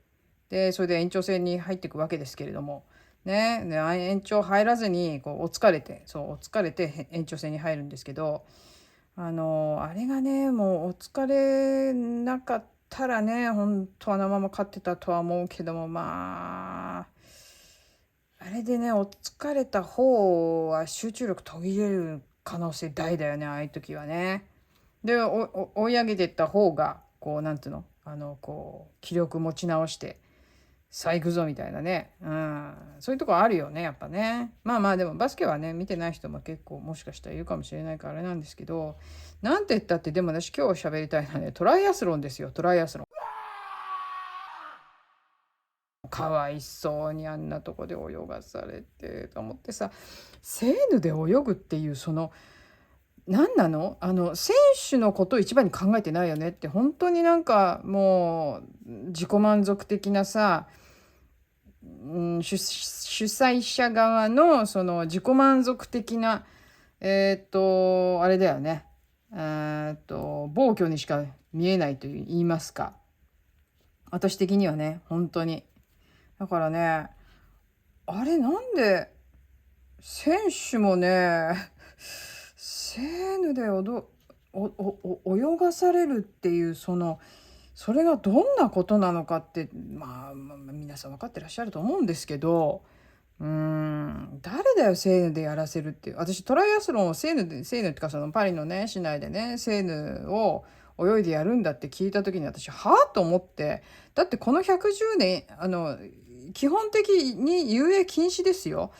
でそれで延長戦に入っていくわけですけれどもね。で延長入らずにこうお疲れて延長戦に入るんですけど、あれがね、もうお疲れなかったらね、本当あのまま勝ってたとは思うけども、まああれでね、お疲れた方は集中力途切れる可能性大だよね、ああいう時はね。で追い上げてった方がこうなんていうの、こう気力持ち直してさあ行くぞみたいなね、そういうとこあるよね、やっぱね。まあまあ、でもバスケはね見てない人も結構もしかしたらいるかもしれないからあれなんですけど、なんて言ったってでも私今日喋りたいのはね、トライアスロンですよ。トライアスロン、かわいそうにあんなとこで泳がされてと思ってさ、セーヌで泳ぐっていうその何なの、選手のことを一番に考えてないよねって、本当になんかもう自己満足的なさ、主催者側のその自己満足的なあれだよね。暴挙にしか見えないと言いますか、私的にはね、本当に。だからね、あれなんで選手もね、セーヌで泳がされるっていう、それがどんなことなのかって、まあ皆さん分かってらっしゃると思うんですけど、誰だよセーヌでやらせるっていう。私トライアスロンをセーヌってかそのパリのね市内でねセーヌを泳いでやるんだって聞いた時に私はあと思って、だってこの110年基本的に遊泳禁止ですよ。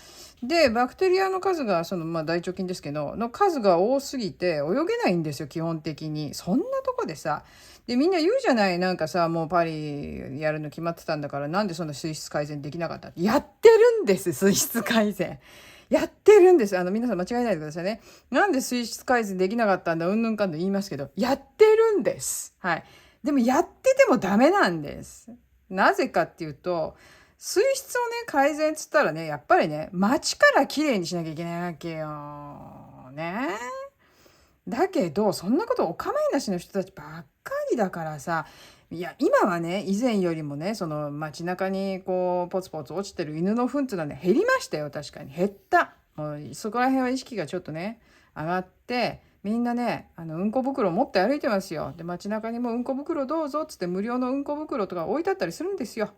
でバクテリアの数が大腸菌ですけどの数が多すぎて泳げないんですよ基本的に。そんなとこでさ、でみんな言うじゃない、なんかさ、もうパリやるの決まってたんだからなんでそんな水質改善できなかった。やってるんです、水質改善やってるんです。皆さん間違えないでくださいね。なんで水質改善できなかったんだうんぬんかんと言いますけど、やってるんです。はい。でもやっててもダメなんです。なぜかっていうと、水質をね改善っつったらね、やっぱりね街からきれいにしなきゃいけないわけよね。だけどそんなことお構いなしの人たちばっかりだからさ、いや今はね以前よりもねその街中にこうポツポツ落ちてる犬の糞ってのはね減りましたよ。確かに減った。もうそこら辺は意識がちょっとね上がって、みんなねうんこ袋持って歩いてますよ。で街中にもうんこ袋どうぞっつって無料のうんこ袋とか置いてあったりするんですよ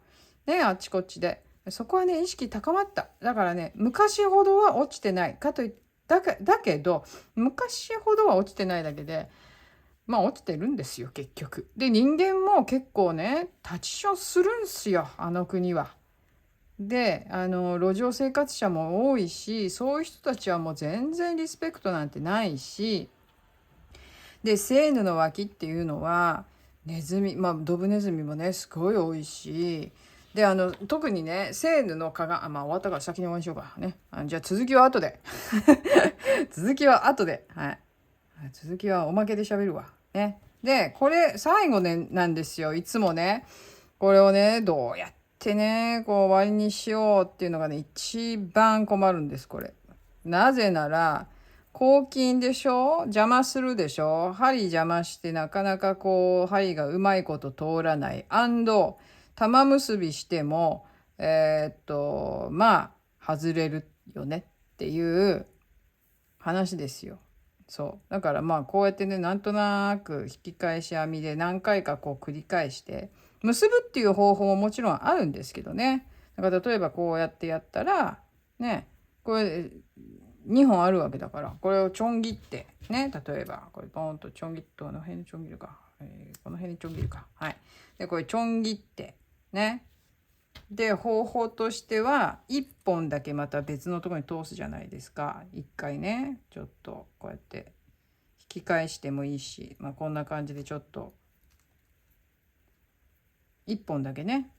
ね、あっちこっちで。そこはね意識高まった。だからね昔ほどは落ちてないかといだけど昔ほどは落ちてないだけで、まあ落ちてるんですよ結局。で人間も結構ね立ちションするんすよあの国は。で路上生活者も多いし、そういう人たちはもう全然リスペクトなんてないし、でセーヌの脇っていうのはネズミ、ドブネズミもねすごい多いし、で特にねセーヌの蚊が終わったから先に終わりにしようかね。じゃあ続きは後で続きは後で、はい、続きはおまけで喋るわね。でこれ最後ねなんですよ。いつもねこれをねどうやってねこう終わりにしようっていうのがね一番困るんですこれ。なぜなら抗菌でしょ、邪魔するでしょ、針邪魔してなかなかこう針がうまいこと通らない。玉結びしても外れるよねっていう話ですよ。そうだからこうやってねなんとなく引き返し編みで何回かこう繰り返して結ぶっていう方法ももちろんあるんですけどね。だから例えばこうやってやったらね、これ2本あるわけだから、これをちょん切ってね、例えばこれポンとちょん切って、この辺にちょん切るか、この辺にちょん切るか、はい。でこれちょん切ってね、で方法としては1本だけまた別のところに通すじゃないですか。1回ねちょっとこうやって引き返してもいいし、こんな感じでちょっと1本だけね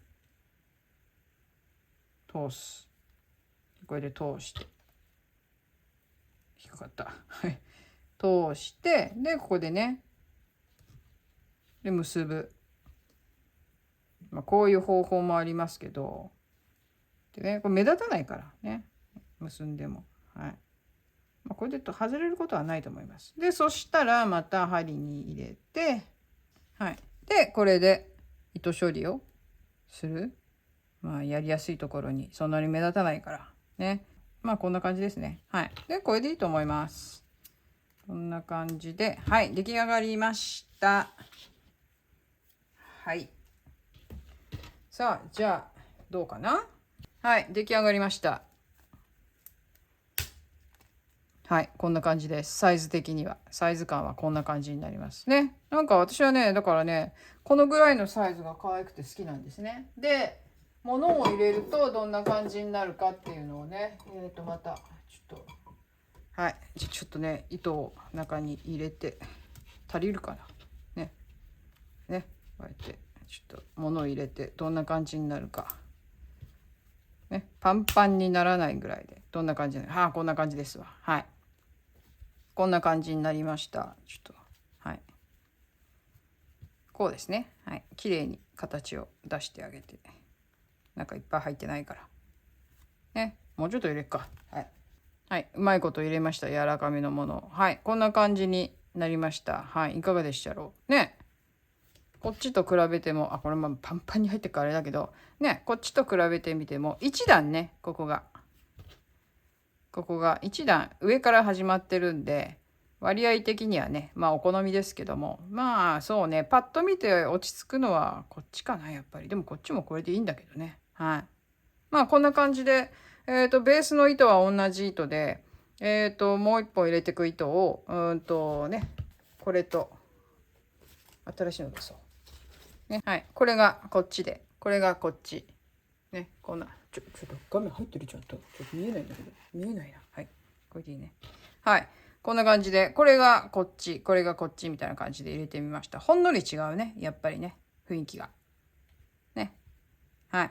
通す。これで通して低かった通してでここでねで結ぶ。こういう方法もありますけど、でねこれ目立たないからね結んでも、はい。これで外れることはないと思います。でそしたらまた針に入れて、はい、でこれで糸処理をする、やりやすいところにそんなに目立たないからね。こんな感じですね。はい。でこれでいいと思います。こんな感じで、はい、出来上がりました。はい。さあじゃあどうかな。はい、出来上がりました。はい、こんな感じです。サイズ的には、サイズ感はこんな感じになりますね。なんか私はね、だからね、このぐらいのサイズが可愛くて好きなんですね。で、物を入れるとどんな感じになるかっていうのをね、またちょっと、はい、ちょっとね、糸を中に入れて足りるかな。ね、こうやってちょっと物を入れてどんな感じになるか。ね、パンパンにならないぐらいでどんな感じになる。こんな感じですわ。はい。こんな感じになりました。ちょっと、はい。こうですね。はい。綺麗に形を出してあげて。なんかいっぱい入ってないから。ね。もうちょっと入れっか。はい。はい。うまいこと入れました。柔らかめのものを。はい。こんな感じになりました。はい。いかがでしたろう。ね。こっちと比べても、これパンパンに入ってるからあれだけど、ね。こっちと比べてみても、一段ね、ここが一段上から始まってるんで、割合的にはね、お好みですけども、そうね、パッと見て落ち着くのはこっちかな、やっぱり。でもこっちもこれでいいんだけどね。はい。こんな感じで、ベースの糸は同じ糸で、もう一本入れていく糸を、これと、新しいの出そう。ね、はい。これがこっちで、これがこっち。ね、こんな、ちょっと画面入ってるちょっと見えないんだけど、見えないな。はい。これでいいね。はい。こんな感じで、これがこっち、これがこっちみたいな感じで入れてみました。ほんのり違うね。やっぱりね。雰囲気が。ね。はい。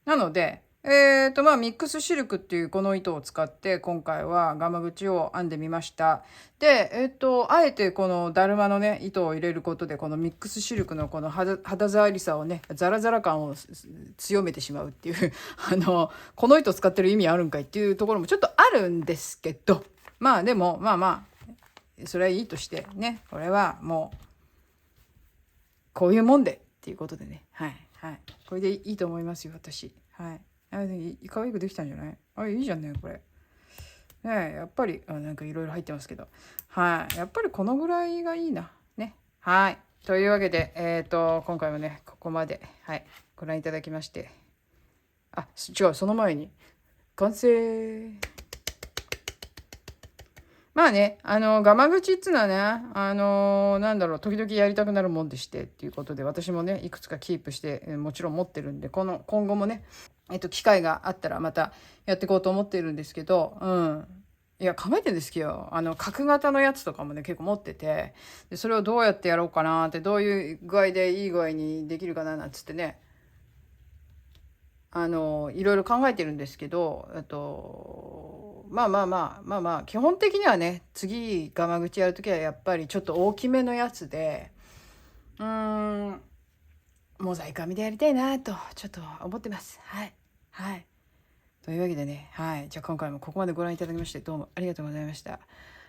なので、ミックスシルクっていうこの糸を使って今回はガマ口を編んでみました。で、あえてこのだるまのね、糸を入れることでこのミックスシルクのこの肌触りさをね、ザラザラ感を強めてしまうっていうこの糸使ってる意味あるんかいっていうところもちょっとあるんですけど、でもそれはいいとしてね、これはもうこういうもんでっていうことでね、はいこれでいいと思いますよ、私。はい。可愛くできたんじゃない？いいじゃんね、これ。ね、やっぱりなんかいろいろ入ってますけど、はい、やっぱりこのぐらいがいいなね。はい、というわけで今回もねここまで、はい、ご覧いただきまして、違う、その前に完成。ガマ口っつうのはね、時々やりたくなるもんでしてっていうことで、私もね、いくつかキープして、もちろん持ってるんで、今後もね、機会があったらまたやっていこうと思ってるんですけど、いや、考えてるんですけど、角型のやつとかもね、結構持ってて、でそれをどうやってやろうかなって、どういう具合でいい具合にできるかななんつってね、いろいろ考えてるんですけど、基本的にはね、次ガマ口やるときはやっぱりちょっと大きめのやつで、モザイク編みでやりたいなとちょっと思ってます。はいというわけでね、じゃあ今回もここまでご覧いただきましてどうもありがとうございました。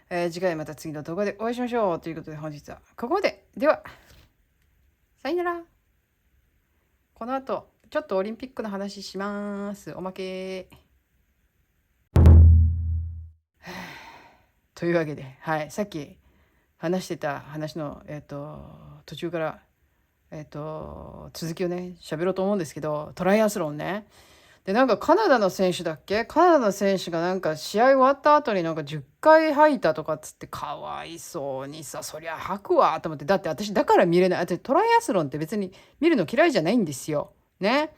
次回また次の動画でお会いしましょうということで、本日はここまで。ではさよなら。この後ちょっとオリンピックの話します。おまけ。というわけで、さっき話してた話の、途中から、続きをね喋ろうと思うんですけど、トライアスロンね。でなんかカナダの選手だっけ、カナダの選手がなんか試合終わった後になんか10回吐いたとかっつって、かわいそうにさ、そりゃ吐くわと思って。だって私だから見れない。私トライアスロンって別に見るの嫌いじゃないんですよね。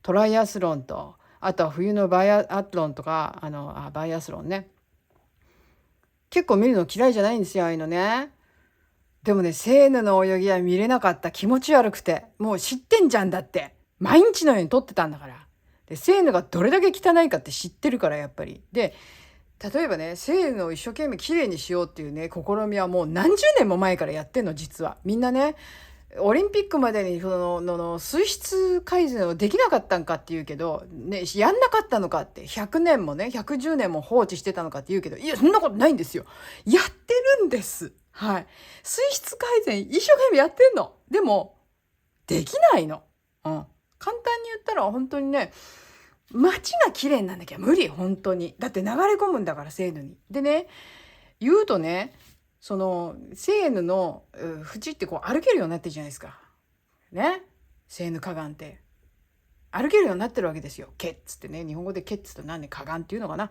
トライアスロンと、あとは冬のバイアスロンとか、バイアスロンね、結構見るの嫌いじゃないんですよ、ああいうのね。でもね、セーヌの泳ぎは見れなかった。気持ち悪くて。もう知ってんじゃんだって。毎日のように撮ってたんだから。で、セーヌがどれだけ汚いかって知ってるから、やっぱり。で、例えばね、セーヌを一生懸命きれいにしようっていうね、試みはもう何十年も前からやってんの、実は。みんなね、オリンピックまでに水質改善をできなかったんかって言うけど、ね、やんなかったのかって、100年もね、110年も放置してたのかって言うけど、いや、そんなことないんですよ。やってるんです。はい。水質改善一生懸命やってんの。でも、できないの。うん。簡単に言ったら本当にね、街が綺麗になんなきゃ無理、本当に。だって流れ込むんだから、セーヌに。でね、言うとね、セーヌの縁ってこう歩けるようになってるじゃないですか。ね。セーヌ河岸って。歩けるようになってるわけですよ。ケッツってね。日本語でケッツと何で河岸っていうのかな。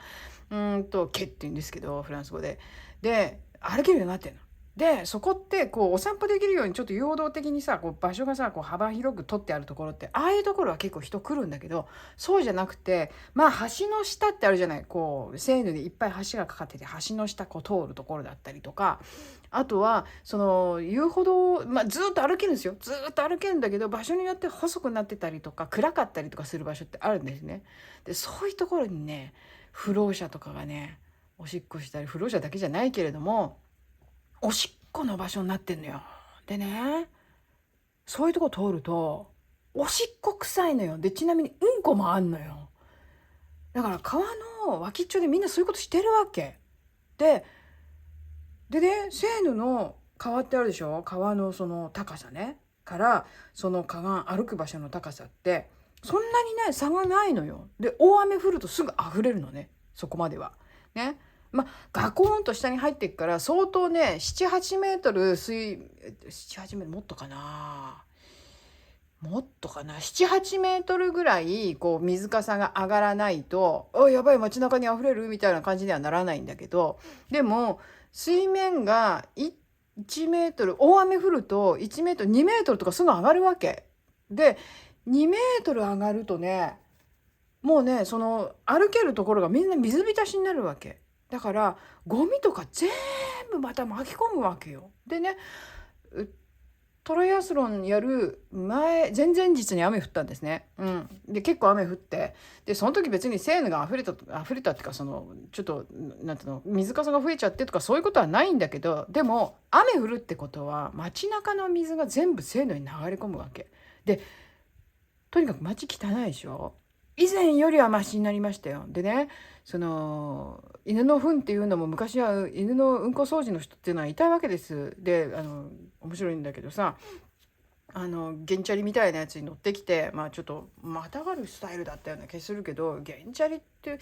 ケって言うんですけど、フランス語で。で、歩けるようになってるの。で、そこってこうお散歩できるようにちょっと誘導的にさ、こう場所がさ、こう幅広く取ってあるところって、ああいうところは結構人来るんだけど、そうじゃなくて、まあ橋の下ってあるじゃない。こう、セーヌでいっぱい橋がかかってて、橋の下こう通るところだったりとか、あとは遊歩道、まあ、ずっと歩けるんですよ。ずっと歩けるんだけど、場所によって細くなってたりとか暗かったりとかする場所ってあるんですね。でそういうところにね、不老者とかがね、おしっこしたり、不老者だけじゃないけれどもおしっこの場所になってんのよ。でね、そういうとこ通るとおしっこ臭いのよ。でちなみにうんこもあんのよ。だから川の脇っちょでみんなそういうことしてるわけで。でね、セーヌの川ってあるでしょ。川のその高さね。からその河岸歩く場所の高さってそんなにね差がないのよ。で大雨降るとすぐ溢れるのね。そこまでは。ね。まあガコーンと下に入っていくから相当ね7、8メートル7、8メートルもっとかな。もっとかな。7、8メートルぐらいこう水かさが上がらないと、おいやばい街中に溢れるみたいな感じにはならないんだけど、でも水面が1メートル、大雨降ると1メートル、2メートルとかすぐ上がるわけ。で、2メートル上がるとね、もうね、歩けるところがみんな水浸しになるわけ。だから、ゴミとか全部また巻き込むわけよ。でね、トライアスロンやる前々日に雨降ったんですね。うん。で、結構雨降って、で、その時別にセーヌが溢れたっていうか、ちょっと、なんていうの、水かさが増えちゃってとかそういうことはないんだけど、でも、雨降るってことは、街中の水が全部セーヌに流れ込むわけ。で、とにかく街汚いでしょ。以前よりはマシになりましたよ。でね、犬の糞っていうのも昔は犬のうんこ掃除の人っていうのはいたわけです。で、面白いんだけどさ、ゲンチャリみたいなやつに乗ってきて、まあちょっとまたがるスタイルだったような気するけど、ゲンチャリって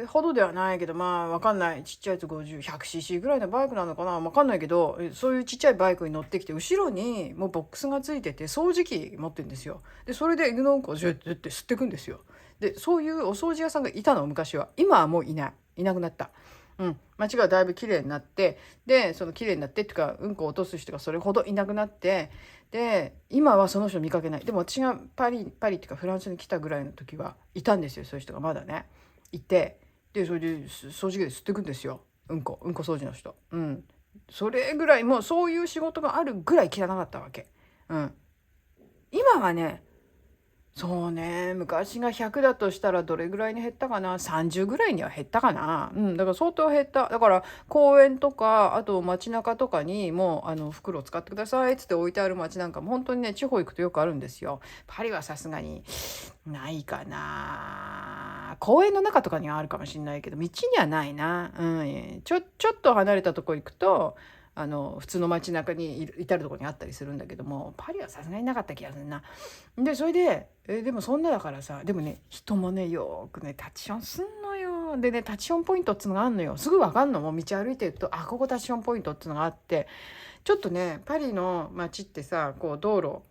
ほどではないけど、まあわかんない。ちっちゃいやつ50、100cc ぐらいのバイクなのかな、わかんないけど、そういうちっちゃいバイクに乗ってきて、後ろにもうボックスがついてて、掃除機持ってるんですよ。で、それで犬のうんこをジュッジュッって吸ってくんですよ。で、そういうお掃除屋さんがいたの、昔は。今はもういない。いなくなった。うん。街がだいぶ綺麗になって、で、その綺麗になってっていうか、うんこを落とす人がそれほどいなくなって、で、今はその人見かけない。でも私がパリっていうかフランスに来たぐらいの時はいたんですよ、そういう人がまだね。いて、でそれで掃除機で吸ってくんですよ。うんこ掃除の人。うん。それぐらいもうそういう仕事があるぐらい汚かったわけ。うん。今はね、そうね、昔が100だとしたらどれぐらいに減ったかな。30ぐらいには減ったかな。うん、だから相当減った。だから公園とか、あと街中とかにもう袋を使ってくださいっつって置いてある街なんかも本当にね、地方行くとよくあるんですよ。パリはさすがにないかな。公園の中とかにはあるかもしれないけど、道にはないな。うん、ちょっと離れたとこ行くと、普通の街中に至るところにあったりするんだけども、パリはさすがになかった気がするな。でそれででもそんなだからさ、でもね、人もねよくねタッチションすんのよ。でね、タッチションポイントっつうのがあんのよ。すぐ分かんの。もう道歩いてると、あ、ここタッチションポイントっつうのがあって、ちょっとね、パリの街ってさ、こう道路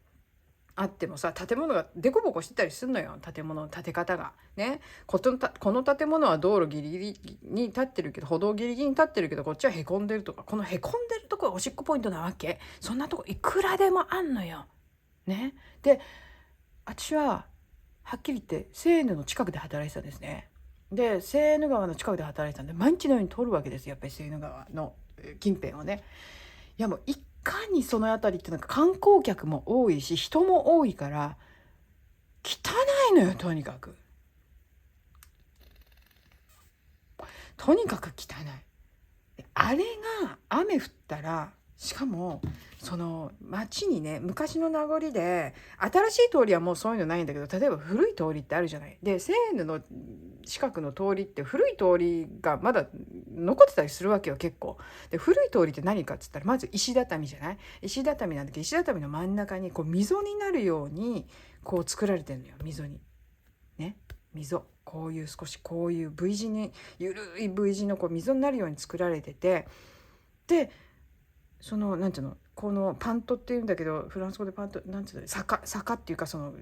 あってもさ、建物がデコボコしてたりすんのよ。建物の建て方がね。この建物は道路ギリギリに立ってるけど、歩道ギリギリに立ってるけど、こっちはへこんでるとか、このへこんでるとこがおしっこポイントなわけ。そんなとこいくらでもあんのよ。ね。で、私ははっきり言ってセーヌの近くで働いてたんですね。で、セーヌ川の近くで働いてたんで、毎日のように通るわけですよ。やっぱりセーヌ川の近辺をね。いやもういかにその辺りっていうのは観光客も多いし人も多いから汚いのよ。とにかく汚い。あれが雨降ったらしかもその街にね、昔の名残で、新しい通りはもうそういうのないんだけど、例えば古い通りってあるじゃない。でセーヌの近くの通りって古い通りがまだ残ってたりするわけよ、結構。で古い通りって何かっつったら、まず石畳じゃない。石畳なんだけど、石畳の真ん中にこう溝になるようにこう作られてるのよ、溝にね。溝、こういう少しこういう V 字に、ゆるい V 字のこう溝になるように作られてて、でそのなんていうの、このパントっていうんだけど、フランス語でパントなんていうの、坂っていうか、その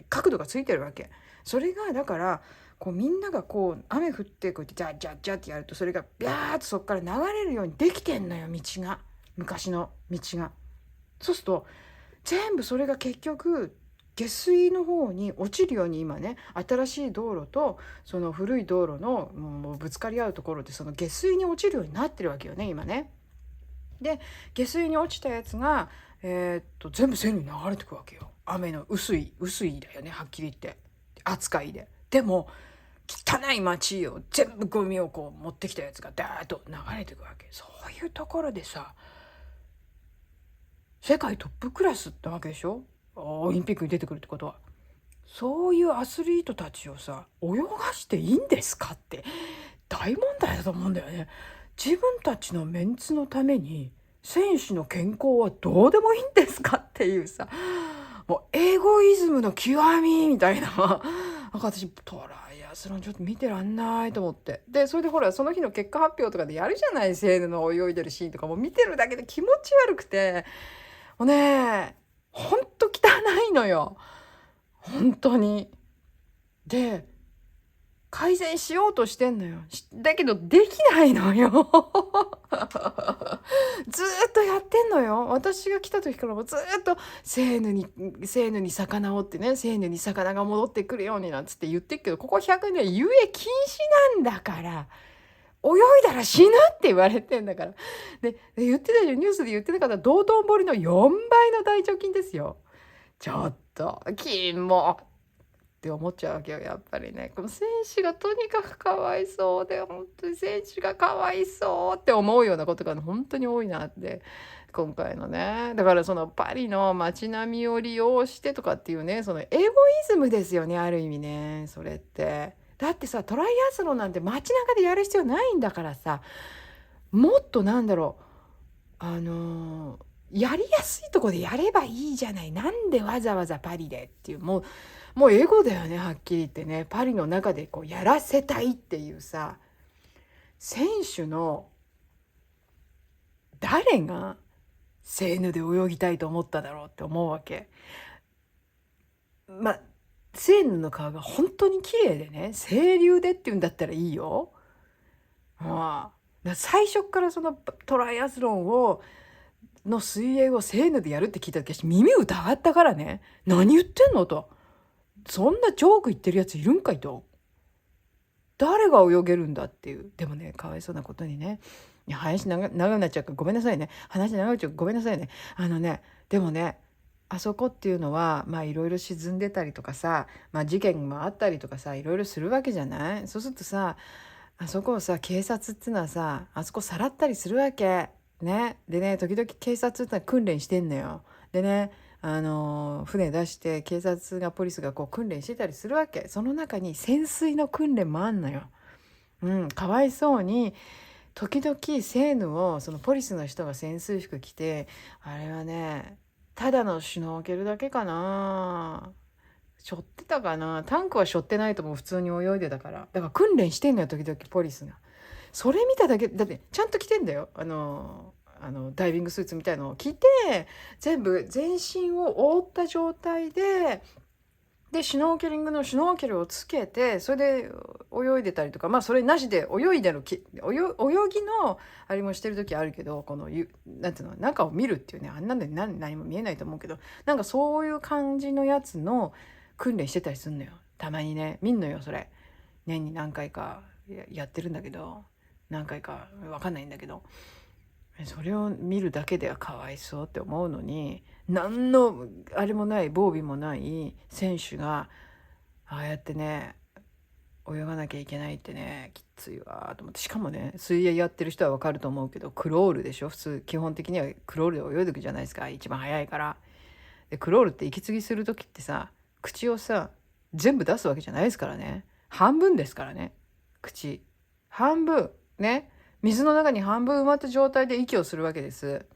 角度がついてるわけ。それがだからこうみんながこう雨降ってこうやってジャッジャッジャッってやると、それがビャーッとそこから流れるようにできてんのよ、道が、昔の道が。そうすると全部それが結局下水の方に落ちるように、今ね、新しい道路とその古い道路のもうぶつかり合うところで、その下水に落ちるようになってるわけよね、今ね。で下水に落ちたやつが、全部線路に流れてくわけよ。雨の薄いだよね、はっきり言って扱いで。でも汚い街を全部ゴミをこう持ってきたやつがダーッと流れてくわけ。そういうところでさ、世界トップクラスってわけでしょ、オリンピックに出てくるってことは。そういうアスリートたちをさ、泳がしていいんですかって大問題だと思うんだよね。自分たちのメンツのために選手の健康はどうでもいいんですかっていうさ、もうエゴイズムの極みみたいな。なんか私トライアスロンちょっと見てらんないと思って。でそれでほら、その日の結果発表とかでやるじゃない、セーヌの泳いでるシーンとかも見てるだけで気持ち悪くて、もうね、ほんと汚いのよ、本当に。で改善しようとしてんのよ。だけどできないのよ。ずーっとやってんのよ。私が来た時からもずーっとセーヌに魚をってね、セーヌに魚が戻ってくるようになんつって言ってるけど、ここ100年遊泳禁止なんだから。泳いだら死ぬって言われてんだから。で、言ってたよ、ニュースで言ってなかった、道頓堀の4倍の大腸菌ですよ。ちょっと、菌も。って思っちゃうわけよ、やっぱりね。この選手がとにかくかわいそうで、本当に選手がかわいそうって思うようなことが本当に多いなって、今回のね。だからそのパリの街並みを利用してとかっていうね、そのエゴイズムですよね、ある意味ね、それって。だってさ、トライアスロンなんて街中でやる必要ないんだからさ、もっとなんだろう、やりやすいとこでやればいいじゃない。なんでわざわざパリでっていう、もうエゴだよね、はっきり言ってね。パリの中でこうやらせたいっていうさ、選手の誰がセーヌで泳ぎたいと思っただろうって思うわけ。まあセーヌの川が本当に綺麗でね、清流でっていうんだったらいいよ。まあ最初からそのトライアスロンの水泳をセーヌでやるって聞いた時、私耳疑ったからね。何言ってんのと。そんなジョーク言ってるやついるんかいと。誰が泳げるんだっていう。でもね、かわいそうなことにね。いや、話長くなっちゃうからごめんなさいね。話長くなっちゃうごめんなさいね。でもね、あそこっていうのは、まあいろいろ沈んでたりとかさ、まあ事件もあったりとかさ、いろいろするわけじゃない。そうするとさ、あそこをさ、警察っていうのはさ、あそこさらったりするわけ。ね。でね、時々警察ってのは訓練してんのよ。でね、船出して警察がポリスがこう訓練してたりするわけ。その中に潜水の訓練もあんのよ。かわいそうに時々セーヌをそのポリスの人が潜水服着て、あれはね、ただのシュノーケルだけかな、背負ってたかな。タンクは背負ってないと思う、普通に泳いでたから。だから訓練してんのよ、時々ポリスが。それ見ただけだって、ちゃんと着てんだよ、ダイビングスーツみたいのを着て、全部全身を覆った状態でシュノーケリングのシュノーケルをつけて、それで泳いでたりとか、まあそれなしで泳ぎのあれもしてる時あるけど、このなんていうの、中を見るっていうね、あんなんで何も見えないと思うけど、なんかそういう感じのやつの訓練してたりすんのよ、たまにね。見んのよ、それ。年に何回かやってるんだけど、何回か分かんないんだけど、それを見るだけではかわいそうって思うのに、何のあれもない防備もない選手がああやってね泳がなきゃいけないってね、きっついわと思って。しかもね、水泳やってる人はわかると思うけど、クロールでしょ。普通基本的にはクロールで泳いでくじゃないですか、一番早いから。でクロールって息継ぎする時ってさ、口をさ全部出すわけじゃないですからね。半分ですからね。口半分ね、水の中に半分埋まった状態で息をするわけです。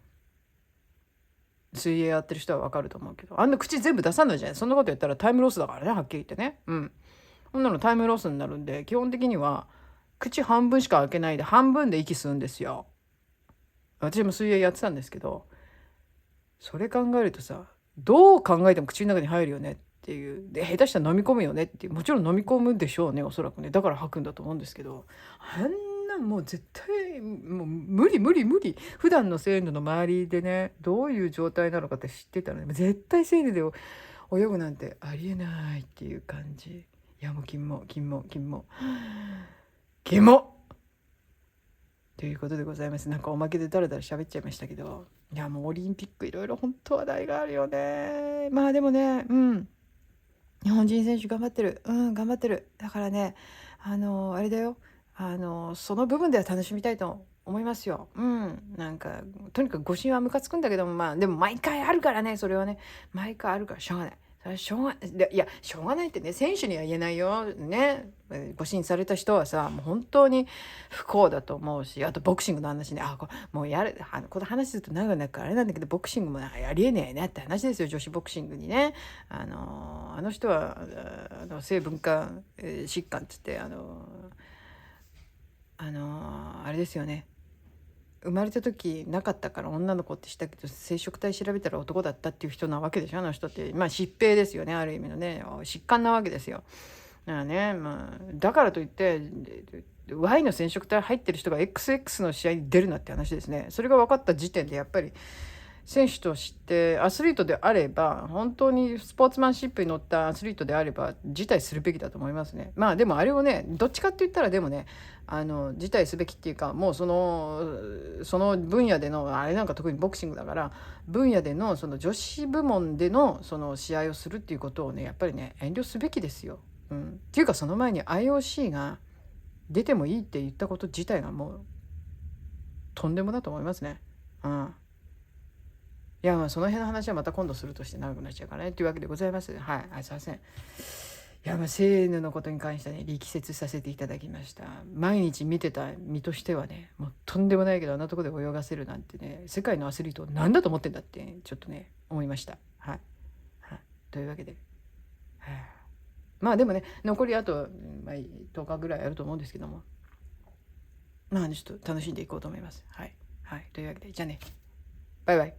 水泳やってる人はわかると思うけど、あんな口全部出さないじゃない。そんなこと言ったらタイムロスだからね、はっきり言ってね。こんなのタイムロスになるんで、基本的には口半分しか開けないで半分で息吸うんですよ。私も水泳やってたんですけど、それ考えるとさ、どう考えても口の中に入るよねっていう。で下手したら飲み込むよねっていう。もちろん飲み込むでしょうね、おそらくね。だから吐くんだと思うんですけど、あんなもう絶対もう無理無理無理。普段のセーヌの周りでね、どういう状態なのかって知ってたのに、絶対セーヌで泳ぐなんてありえないっていう感じ。いやもう金も金も金も金もということでございます。なんかおまけでだらだら喋っちゃいましたけど、いやもうオリンピックいろいろ本当話題があるよね。まあでもね、日本人選手頑張ってる、頑張ってる。だからね、あれだよ、その部分では楽しみたいと思いますよ。なんかとにかく誤審はムカつくんだけども、まあでも毎回あるからね、それはね、毎回あるからしょうがない。それはしょうがいやしょうがないってね、選手には言えないよね。誤審された人はさ、もう本当に不幸だと思うし、あとボクシングの話ね、もうこの話すると長くなるからあれなんだけど、ボクシングもありえねえねって話ですよ。女子ボクシングにね、あの人は性分解疾患っつって、あれですよね、生まれた時なかったから女の子ってしたけど、生殖体調べたら男だったっていう人なわけでしょ、あの人って。まあ疾病ですよね、ある意味のね、疾患なわけですよ。だからね、だからといって Y の染色体入ってる人が XX の試合に出るなって話ですね。それが分かった時点でやっぱり選手としてアスリートであれば、本当にスポーツマンシップに乗ったアスリートであれば辞退するべきだと思いますね。まあでもあれをね、どっちかって言ったらでもね、辞退すべきっていうか、もうその分野でのあれなんか、特にボクシングだから分野でのその女子部門でのその試合をするっていうことをね、やっぱりね遠慮すべきですよ。っていうかその前に IOC が出てもいいって言ったこと自体がもうとんでもだと思いますね。いや、まあその辺の話はまた今度するとして長くなっちゃうからねというわけでございます。はい、すいません。いや、まあセーヌのことに関してはね、力説させていただきました。毎日見てた身としてはね、もうとんでもないけど、あんなとこで泳がせるなんてね、世界のアスリートなんだと思ってんだってちょっとね思いました。というわけで、まあでもね、残りあと、10日ぐらいあると思うんですけども、まあちょっと楽しんでいこうと思います。というわけで、じゃあね、バイバイ。